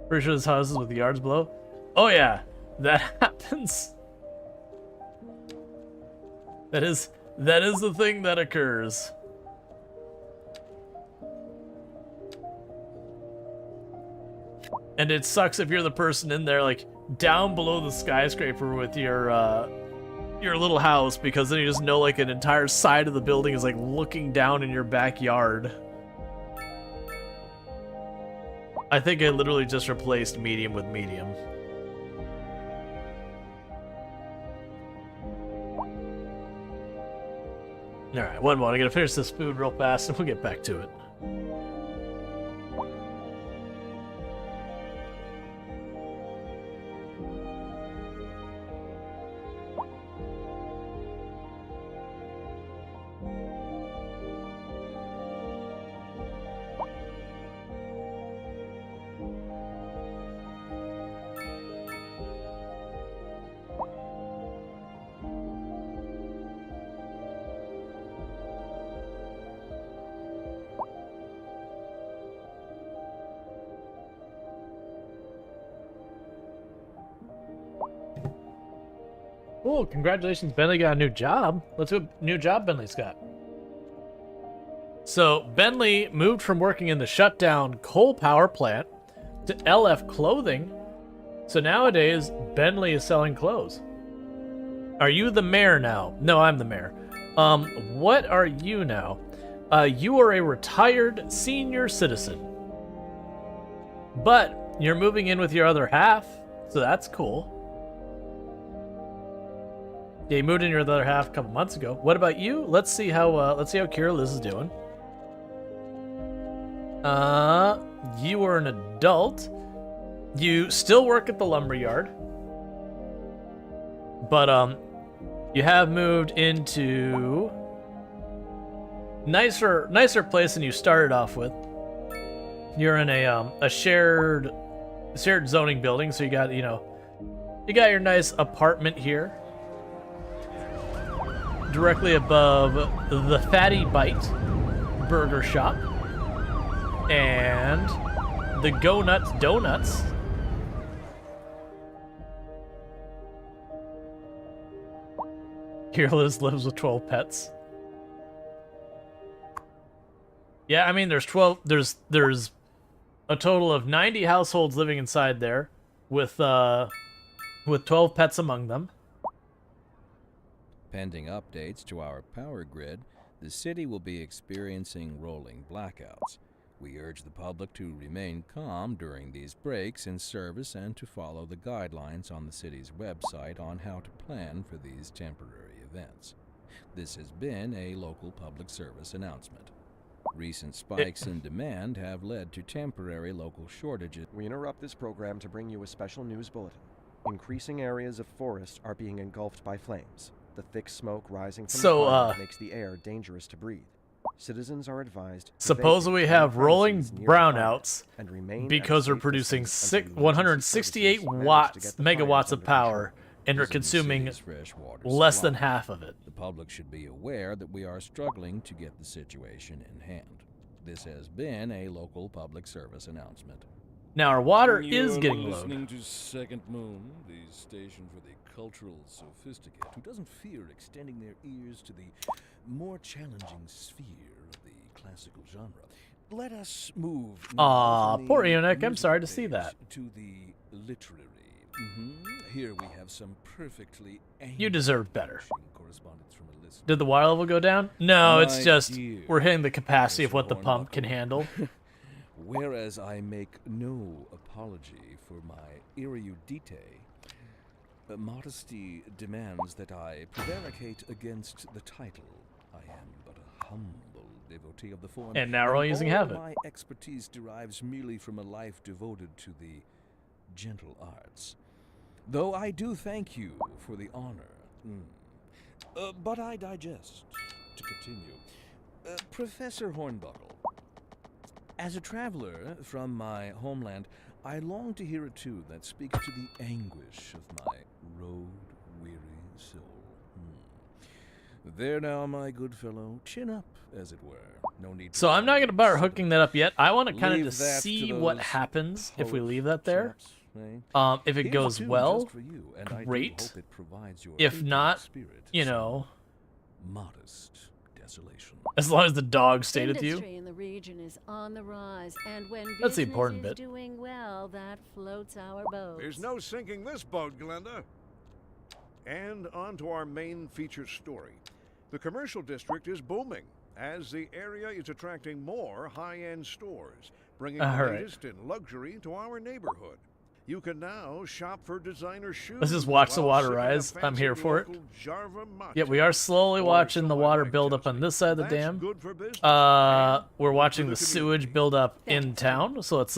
Pretty sure there's houses with yards below. Oh yeah, that happens. That is the thing that occurs. And it sucks if you're the person in there, like, down below the skyscraper with your little house, because then you just know, like, an entire side of the building is, like, looking down in your backyard. I think I literally just replaced medium with medium. Alright, one more. I gotta finish this food real fast and we'll get back to it. Cool, congratulations, Bentley got a new job. Let's see what new job Bentley's got. So, Bentley moved from working in the shutdown coal power plant to LF Clothing. So nowadays, Bentley is selling clothes. Are you the mayor now? No, I'm the mayor. What are you now? You are a retired senior citizen. But you're moving in with your other half, so that's cool. Yeah, you moved in your other half a couple months ago. What about you? Let's see how Kira Liz is doing. You are an adult. You still work at the lumberyard. But You have moved into nicer place than you started off with. You're in a shared zoning building, so you got your nice apartment here. Directly above the Fatty Bite burger shop and the Go Nuts Donuts. Here lives with 12 pets. Yeah, I mean there's a total of 90 households living inside there with 12 pets among them. Pending updates to our power grid, the city will be experiencing rolling blackouts. We urge the public to remain calm during these breaks in service and to follow the guidelines on the city's website on how to plan for these temporary events. This has been a local public service announcement. Recent spikes in demand have led to temporary local shortages. We interrupt this program to bring you a special news bulletin. Increasing areas of forest are being engulfed by flames. The thick smoke rising from the fire makes the air dangerous to breathe. Citizens are advised to suppose we have rolling brownouts because we're producing 168 megawatts of power and are consuming less than half of it. The public should be aware that we are struggling to get the situation in hand. This has been a local public service announcement. Now our water is getting low. Listening to Second Moon, the station for the cultural sophisticate who doesn't fear extending their ears to the more challenging sphere of the classical genre. Let us move. Poor Eunuch. I'm sorry to see that. To the literary. Here we have some perfectly. You deserve better. Did the water level go down? No, it's just we're hitting the capacity of what the pump can handle. Whereas I make no apology for my erudite, modesty demands that I prevaricate against the title. I am but a humble devotee of the form. And now we're all using half of it. My expertise derives merely from a life devoted to the gentle arts. Though I do thank you for the honor. But I digest. To continue. Professor Hornbuckle, as a traveler from my homeland, I long to hear a tune that speaks to the anguish of my road-weary soul. There now, my good fellow, chin up, as it were. No need. So I'm not going to bother hooking that up yet. I want to kind of just see what happens if we leave that there. If it goes well, great. If not, modest desolation. As long as the dog stayed with you. Industry in the region is on the rise, and when that's the business important is bit. doing well, that floats our boat. There's no sinking this boat, Glenda. And on to our main feature story. The commercial district is booming as the area is attracting more high-end stores, bringing the latest in luxury to our neighborhood. You can now shop for designer shoes. Let's just watch the water rise. I'm here for it. Yeah, we are slowly watching the water build up on this side of the dam. We're watching the sewage build up in town, so let's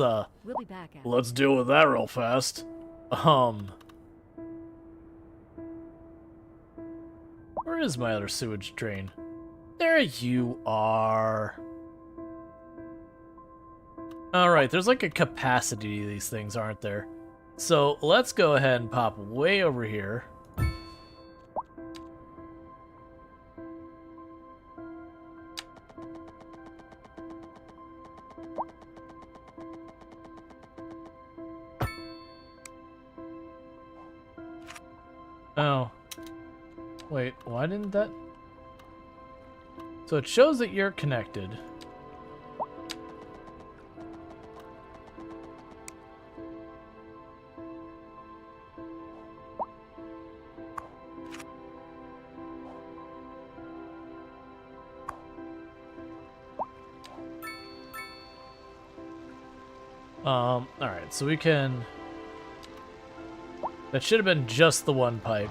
deal with that real fast. Where is my other sewage drain? There you are. Alright, there's like a capacity to these things, aren't there? So let's go ahead and pop way over here. Oh. Wait, why didn't that? So it shows that you're connected. Alright, so we can... That should have been just the one pipe.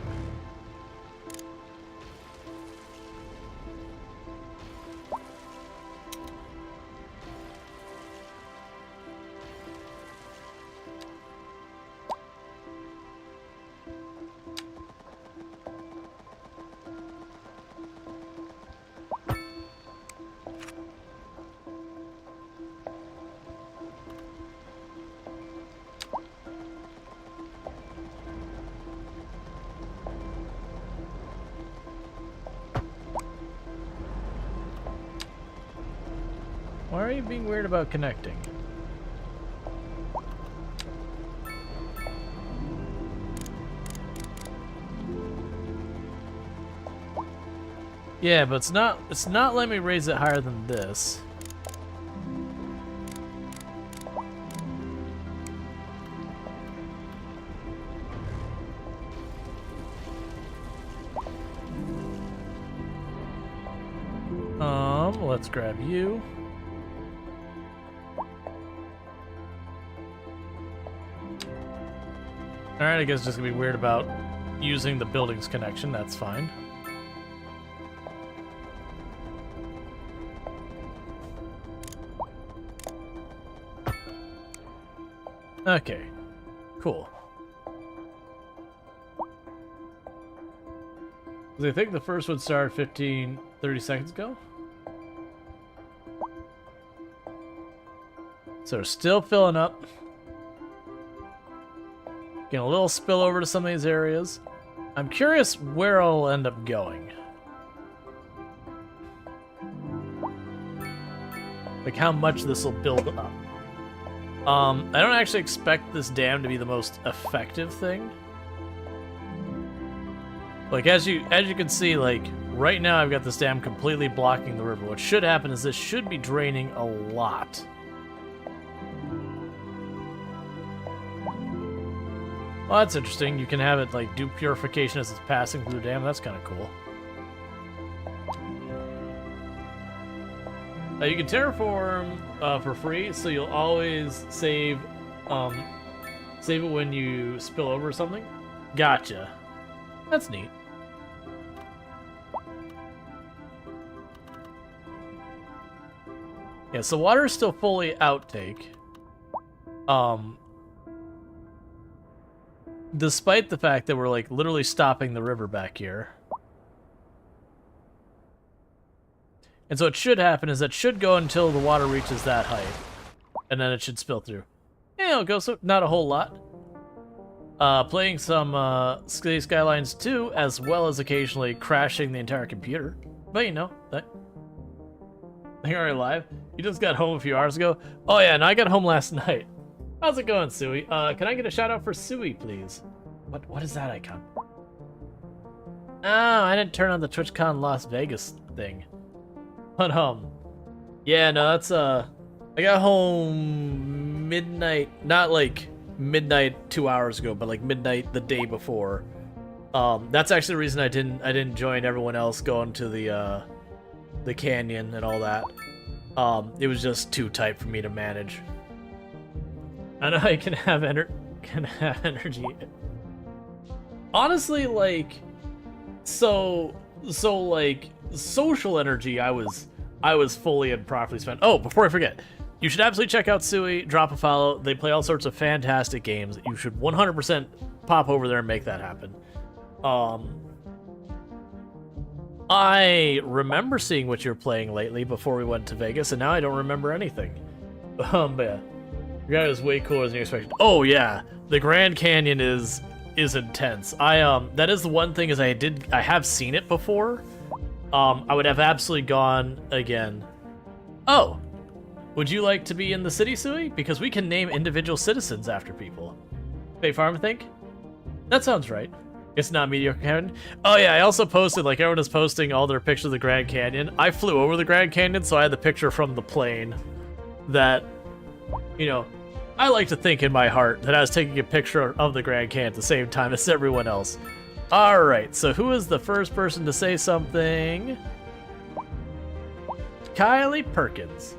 Why are you being weird about connecting? Yeah, but it's not letting me raise it higher than this. Let's grab you. Alright, I guess it's just gonna be weird about using the buildings connection, that's fine. Okay, cool. I think the first one started 30 seconds ago. So we're still filling up. Getting a little spill over to some of these areas. I'm curious where I'll end up going. Like how much this will build up. I don't actually expect this dam to be the most effective thing. Like as you can see, like right now I've got this dam completely blocking the river. What should happen is this should be draining a lot. Well, that's interesting. You can have it like do purification as it's passing through the dam. That's kind of cool. You can terraform for free, so you'll always save it when you spill over something. Gotcha. That's neat. Yeah, so water is still fully outtake. Despite the fact that we're like literally stopping the river back here. And so what should happen is that should go until the water reaches that height. And then it should spill through. Yeah, it'll go, so not a whole lot. Playing some Skylines II, as well as occasionally crashing the entire computer. But you know, that... You're already live? You just got home a few hours ago? Oh yeah, and I got home last night. How's it going, Sui? Can I get a shout out for Sui, please? What is that icon? Oh, I didn't turn on the TwitchCon Las Vegas thing. But, yeah, no, that's, I got home midnight, not like midnight 2 hours ago, but like midnight the day before. That's actually the reason I didn't join everyone else going to the canyon and all that. It was just too tight for me to manage. I know I can have energy. Honestly, like, so like social energy, I was fully and properly spent. Oh, before I forget, you should absolutely check out Sui. Drop a follow. They play all sorts of fantastic games. You should 100% pop over there and make that happen. I remember seeing what you're playing lately before we went to Vegas, and now I don't remember anything. But yeah. Your guy is way cooler than you expected. Oh yeah, the Grand Canyon is intense. That is the one thing is I have seen it before. I would have absolutely gone again. Oh, would you like to be in the city, Sui? Because we can name individual citizens after people. Bay Farm, I think? That sounds right. It's not mediocre canyon. Oh yeah, I also posted, like everyone is posting all their pictures of the Grand Canyon. I flew over the Grand Canyon, so I had the picture from the plane that, you know, I like to think in my heart that I was taking a picture of the Grand Canyon at the same time as everyone else. Alright, so who is the first person to say something? Kylie Perkins.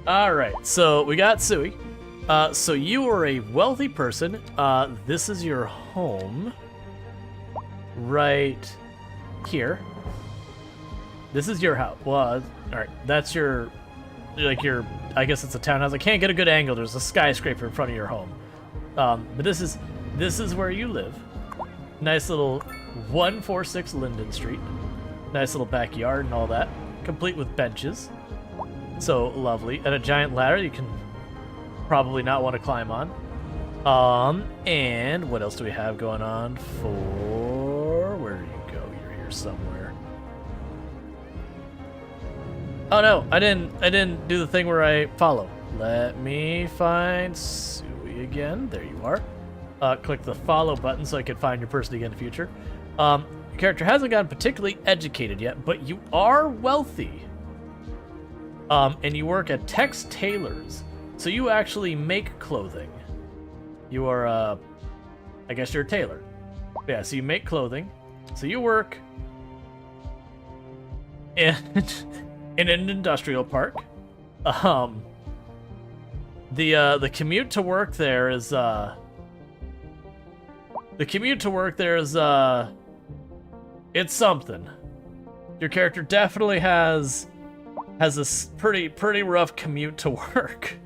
Alright, so we got Sui. So you are a wealthy person. This is your home. Right here. This is your house. Well, alright, that's your, like your, I guess it's a townhouse. I can't get a good angle. There's a skyscraper in front of your home. But this is where you live. Nice little 146 Linden Street. Nice little backyard and all that. Complete with benches. So lovely. And a giant ladder you can probably not want to climb on. And what else do we have going on for, where do you go? somewhere. Oh no, I didn't do the thing where I follow. Let me find Sui again. There you are. Click the follow button so I can find your person again in the future. Your character hasn't gotten particularly educated yet, but you are wealthy. And you work at Tex Tailors. So you actually make clothing. You are, I guess you're a tailor. Yeah, so you make clothing. So you work in an industrial park. The commute to work there is it's something. Your character definitely has a pretty rough commute to work.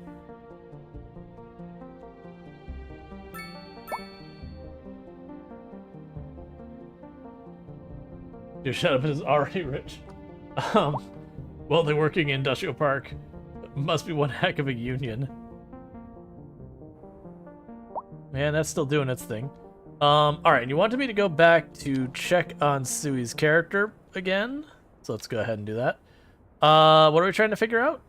Your setup is already rich. Well, they're working in industrial park. Must be one heck of a union. Man, that's still doing its thing. Alright, and you wanted me to go back to check on Sui's character again. So let's go ahead and do that. What are we trying to figure out?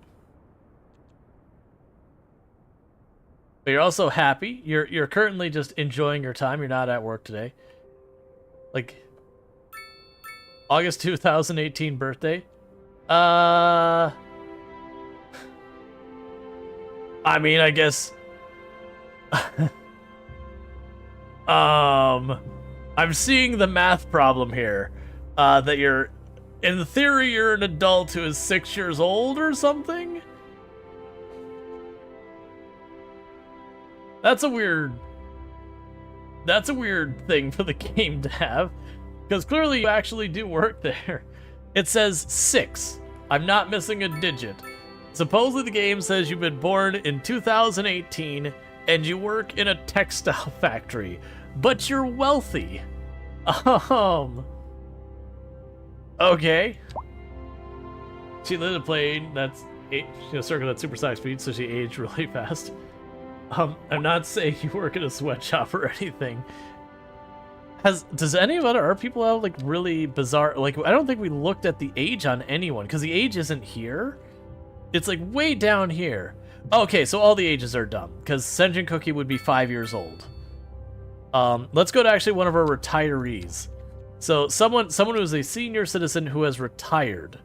But you're also happy. You're currently just enjoying your time. You're not at work today. Like, August 2018 birthday. I mean, I guess. I'm seeing the math problem here. That you're, in theory, you're an adult who is 6 years old or something? That's a weird thing for the game to have. Because clearly you actually do work there. It says 6. I'm not missing a digit. Supposedly the game says you've been born in 2018 and you work in a textile factory. But you're wealthy. Okay. She lived a plane that's circle at supersonic speed, so she aged really fast. I'm not saying you work at a sweatshop or anything. Does any of our people have like really bizarre, like, I don't think we looked at the age on anyone, because the age isn't here. It's like way down here. Okay, so all the ages are dumb, because Senjin Cookie would be 5 years old. Let's go to actually one of our retirees. So someone who's a senior citizen who has retired.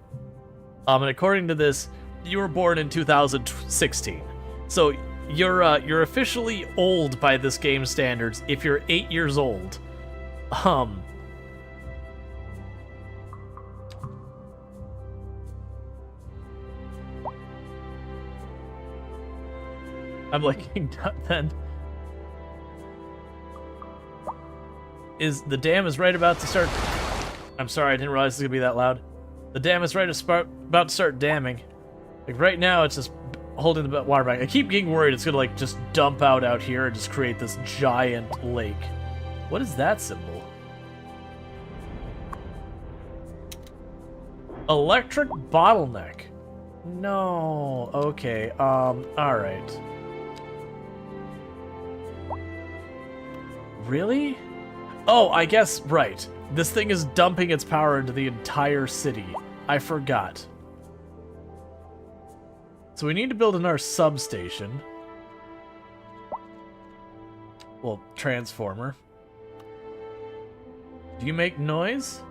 And according to this, you were born in 2016. So you're officially old by this game's standards if you're 8 years old. I'm looking up then. The dam is right about to start. I'm sorry, I didn't realize it was gonna be that loud. The dam is about to start damming. Like right now, it's just holding the water back. I keep getting worried it's gonna like just dump out here and just create this giant lake. What is that symbol? Electric bottleneck. No. Okay. All right. Really? Oh, I guess, right. This thing is dumping its power into the entire city. I forgot. So we need to build another substation. Well, transformer. Do you make noise?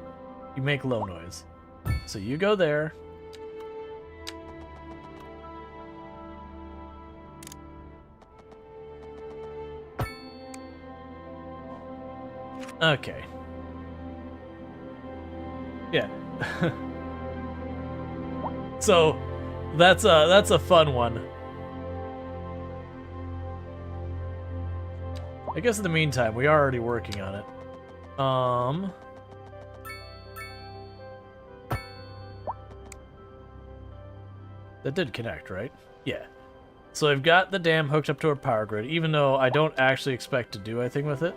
You make low noise. So you go there. Okay. Yeah. So that's a fun one. I guess in the meantime, we are already working on it. That did connect, right? Yeah. So I've got the dam hooked up to our power grid, even though I don't actually expect to do anything with it.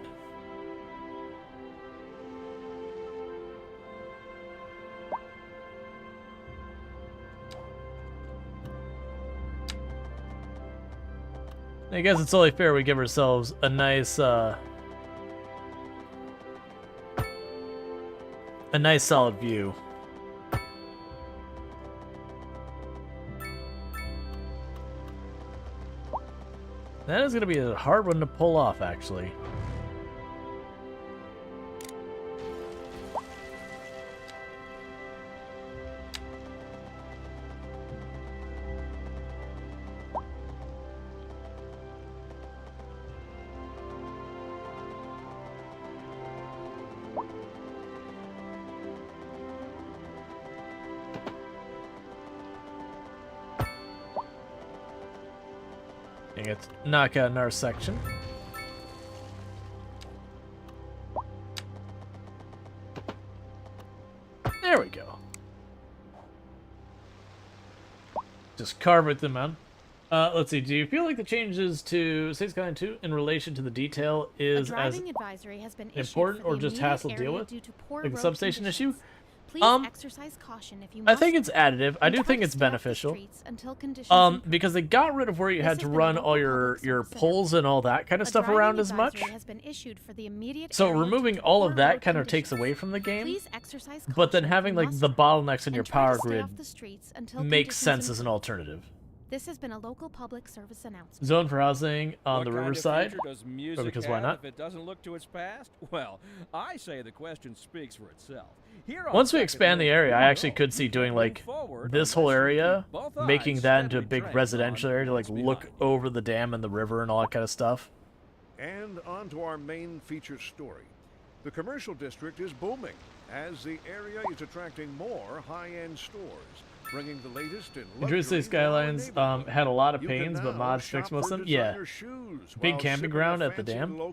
I guess it's only fair we give ourselves a nice a nice solid view. That is going to be a hard one to pull off, actually. Let's knock out another section. There we go. Just carve it them out. Let's see. Do you feel like the changes to Skylines II in relation to the detail is as important or just hassle to deal with? Like the substation issue? Please exercise caution if you I think it's additive. I do think it's beneficial. Because they got rid of where you had to run all your poles and all that kind of stuff around as much. So removing all of that kind of takes away from the game. But then having like the bottlenecks in your power grid makes sense as an alternative. This has been a local public service announcement. Zone for housing on the riverside. Or because why not? If it doesn't look to its past? Well, I say the question speaks for itself. Once we expand the area, I actually could see doing like this whole area, making that into a big residential area to like look over the dam and the river and all that kind of stuff. And on to our main feature story. The commercial district is booming as the area is attracting more high-end stores, bringing the latest in luxury. Skylines had a lot of pains, but mods fixed most of them. Yeah. Big camping ground at the dam?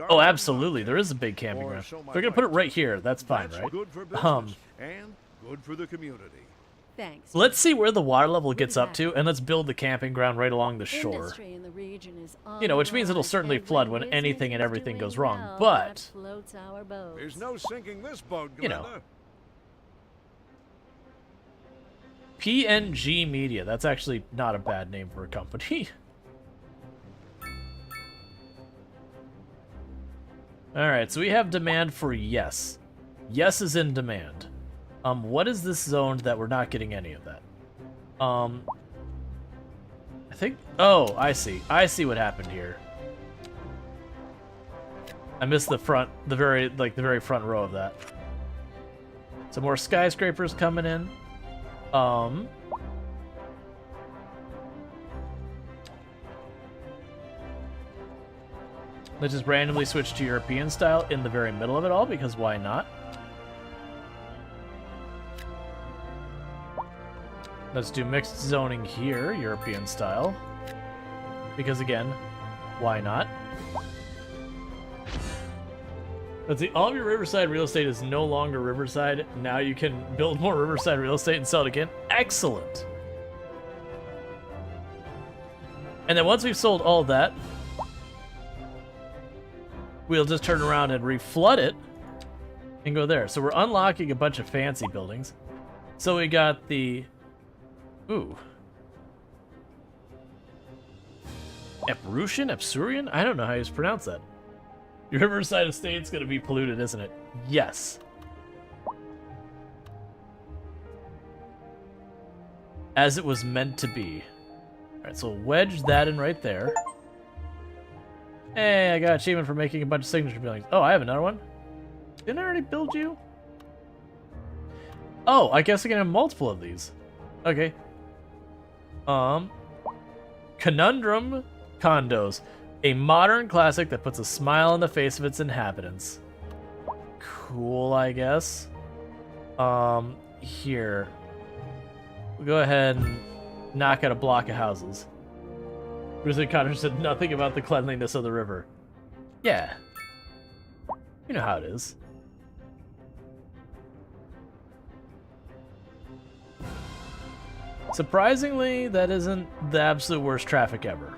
Oh, absolutely. There is a big camping ground. They're going to put it right here. That's fine, right? Good for business and good for the community. Thanks. Let's see where the water level gets up to, and let's build the camping ground right along the shore. You know, which means it'll certainly flood when anything and everything goes wrong, but... There's no sinking this boat, Glenda. You know. PNG Media. That's actually not a bad name for a company. Alright, so we have demand for yes. Yes is in demand. What is this zoned that we're not getting any of that? I think... Oh, I see. I see what happened here. I missed the front, the very front row of that. Some more skyscrapers coming in. Let's just randomly switch to European style in the very middle of it all, because why not? Let's do mixed zoning here, European style. Because again, why not? Let's see, all of your Riverside real estate is no longer Riverside. Now you can build more Riverside real estate and sell it again. Excellent! And then once we've sold all of that, we'll just turn around and reflood it and go there. So we're unlocking a bunch of fancy buildings. So we got the... Ooh. Epsurian? I don't know how you pronounce that. Your Riverside estate's gonna be polluted, isn't it? Yes. As it was meant to be. Alright, so wedge that in right there. Hey, I got an achievement for making a bunch of signature buildings. Oh, I have another one. Didn't I already build you? Oh, I guess I can have multiple of these. Okay. Conundrum Condos. A modern classic that puts a smile on the face of its inhabitants. Cool, I guess. Here. We'll go ahead and knock out a block of houses. Grizzly Connor said nothing about the cleanliness of the river. Yeah. You know how it is. Surprisingly, that isn't the absolute worst traffic ever.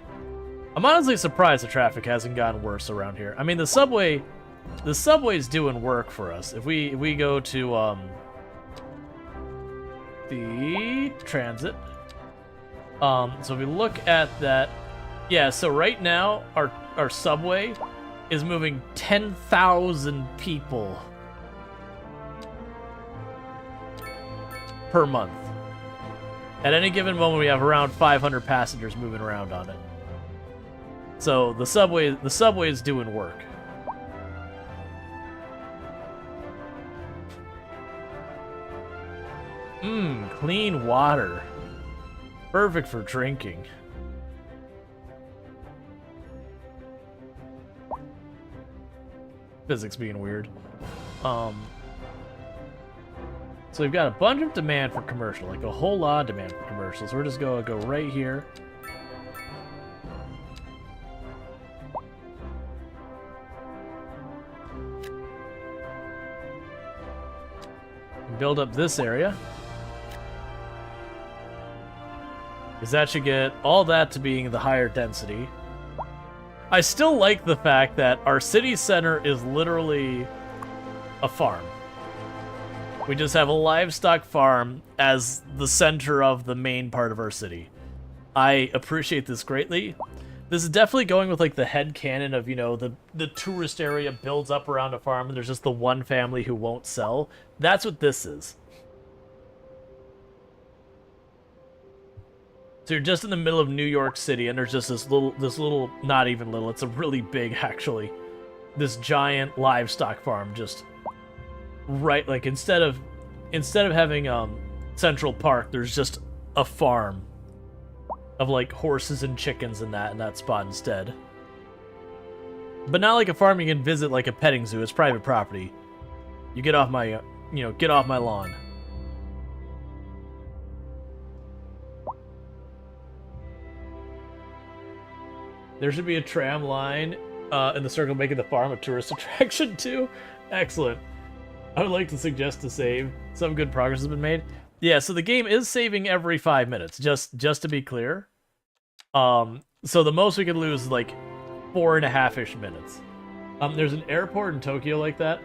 I'm honestly surprised the traffic hasn't gotten worse around here. I mean, the subway's doing work for us. If we go to the transit, so if we look at that, yeah. So right now, our subway is moving 10,000 people per month. At any given moment, we have around 500 passengers moving around on it. So the subway is doing work. Clean water. Perfect for drinking. Physics being weird. So we've got a bunch of demand for commercial, like a whole lot of demand for commercial. So we're just gonna go right here. Build up this area. Because that should get all that to being the higher density. I still like the fact that our city center is literally a farm. We just have a livestock farm as the center of the main part of our city. I appreciate this greatly. This is definitely going with like the headcanon of, you know, the tourist area builds up around a farm and there's just the one family who won't sell. That's what this is. So you're just in the middle of New York City and there's just this little, not even little, it's a really big actually, this giant livestock farm just right, like instead of having Central Park, there's just a farm of like horses and chickens in that spot instead. But not like a farm you can visit like a petting zoo. It's private property. You get off my, get off my lawn. There should be a tram line in the circle making the farm a tourist attraction too. Excellent. I would like to suggest to save. Some good progress has been made. Yeah, so the game is saving every 5 minutes, just to be clear. So the most we could lose is like 4.5-ish minutes. There's an airport in Tokyo like that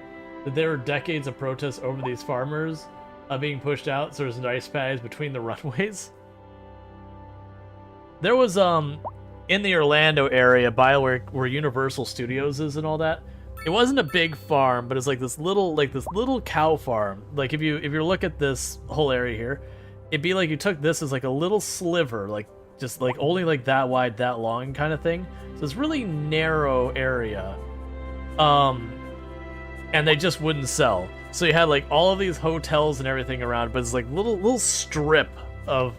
there were decades of protests over these farmers being pushed out, so there's nice pads between the runways. There was, in the Orlando area, by where Universal Studios is and all that, it wasn't a big farm, but it's like this little cow farm. Like if you look at this whole area here, it'd be like you took this as like a little sliver, like just like only like that wide, that long kind of thing. So it's really narrow area. And they just wouldn't sell. So you had like all of these hotels and everything around, but it's like little strip of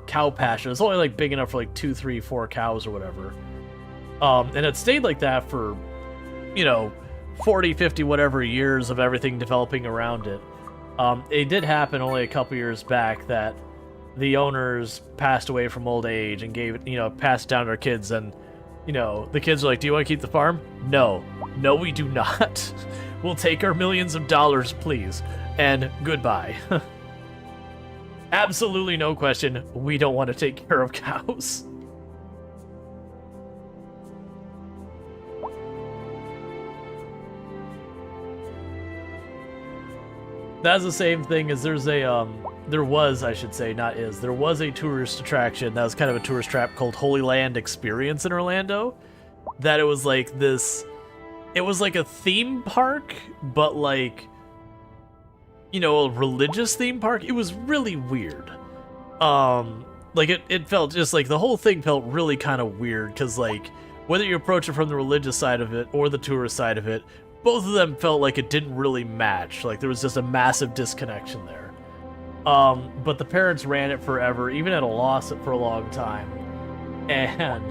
cow pasture. It's only like big enough for like 2, 3, 4 cows or whatever. And it stayed like that for, 40, 50, whatever years of everything developing around it. It did happen only a couple years back that the owners passed away from old age and gave it, passed it down to their kids, and, the kids were like, do you want to keep the farm? No, we do not. We'll take our millions of dollars, please. And goodbye. Absolutely no question, we don't want to take care of cows. That's the same thing as there was a tourist attraction that was kind of a tourist trap called Holy Land Experience in Orlando. That it was like this, it was like a theme park, but like, a religious theme park. It was really weird. Like it felt just like the whole thing felt really kind of weird, because like whether you approach it from the religious side of it or the tourist side of it, both of them felt like it didn't really match. Like there was just a massive disconnection there. But the parents ran it forever, even at a loss for a long time. And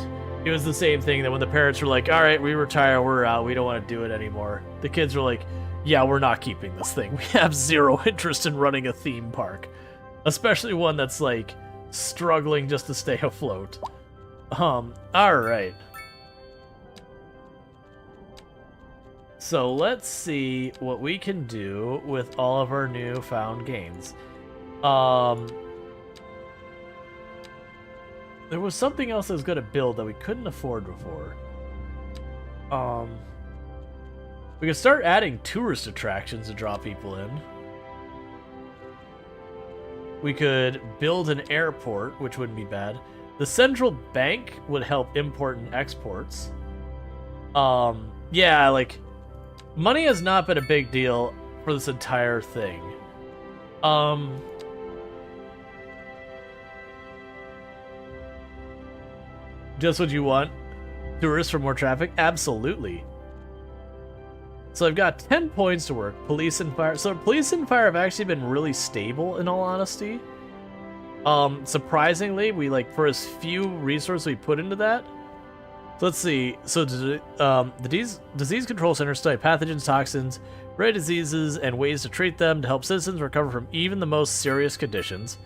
it was the same thing that when the parents were like, all right, we retire, we're out, we don't want to do it anymore. The kids were like, yeah, we're not keeping this thing. We have zero interest in running a theme park. Especially one that's like struggling just to stay afloat. All right. So let's see what we can do with all of our newfound gains. There was something else I was going to build that we couldn't afford before. We could start adding tourist attractions to draw people in. We could build an airport, which wouldn't be bad. The central bank would help import and exports. Yeah, like, money has not been a big deal for this entire thing. Just what you want. Tourists for more traffic? Absolutely. So I've got 10 points to work. Police and fire. So police and fire have actually been really stable, in all honesty. Surprisingly, we for as few resources we put into that. So let's see. So the disease control center study pathogens, toxins, rare diseases, and ways to treat them to help citizens recover from even the most serious conditions.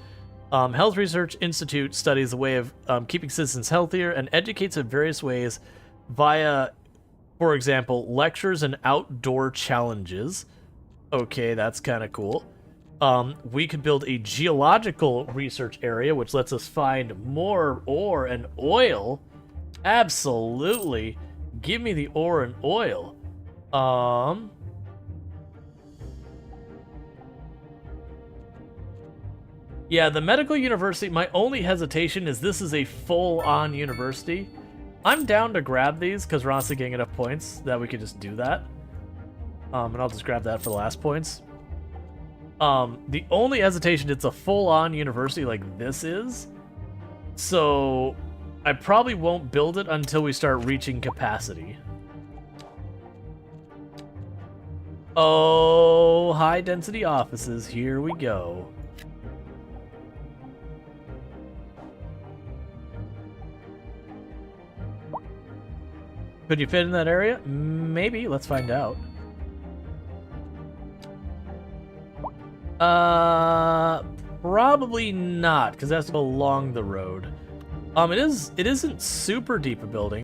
Health Research Institute studies the way of keeping citizens healthier and educates in various ways via, for example, lectures and outdoor challenges. Okay, that's kind of cool. We could build a geological research area, which lets us find more ore and oil. Absolutely. Give me the ore and oil. Yeah, the medical university, my only hesitation is this is a full-on university. I'm down to grab these because we're honestly getting enough points that we could just do that. And I'll just grab that for the last points. The only hesitation, it's a full-on university like this is. So I probably won't build it until we start reaching capacity. Oh, high-density offices, here we go. Could you fit in that area? Maybe. Let's find out. Probably not, because that's along the road. It isn't super deep a building.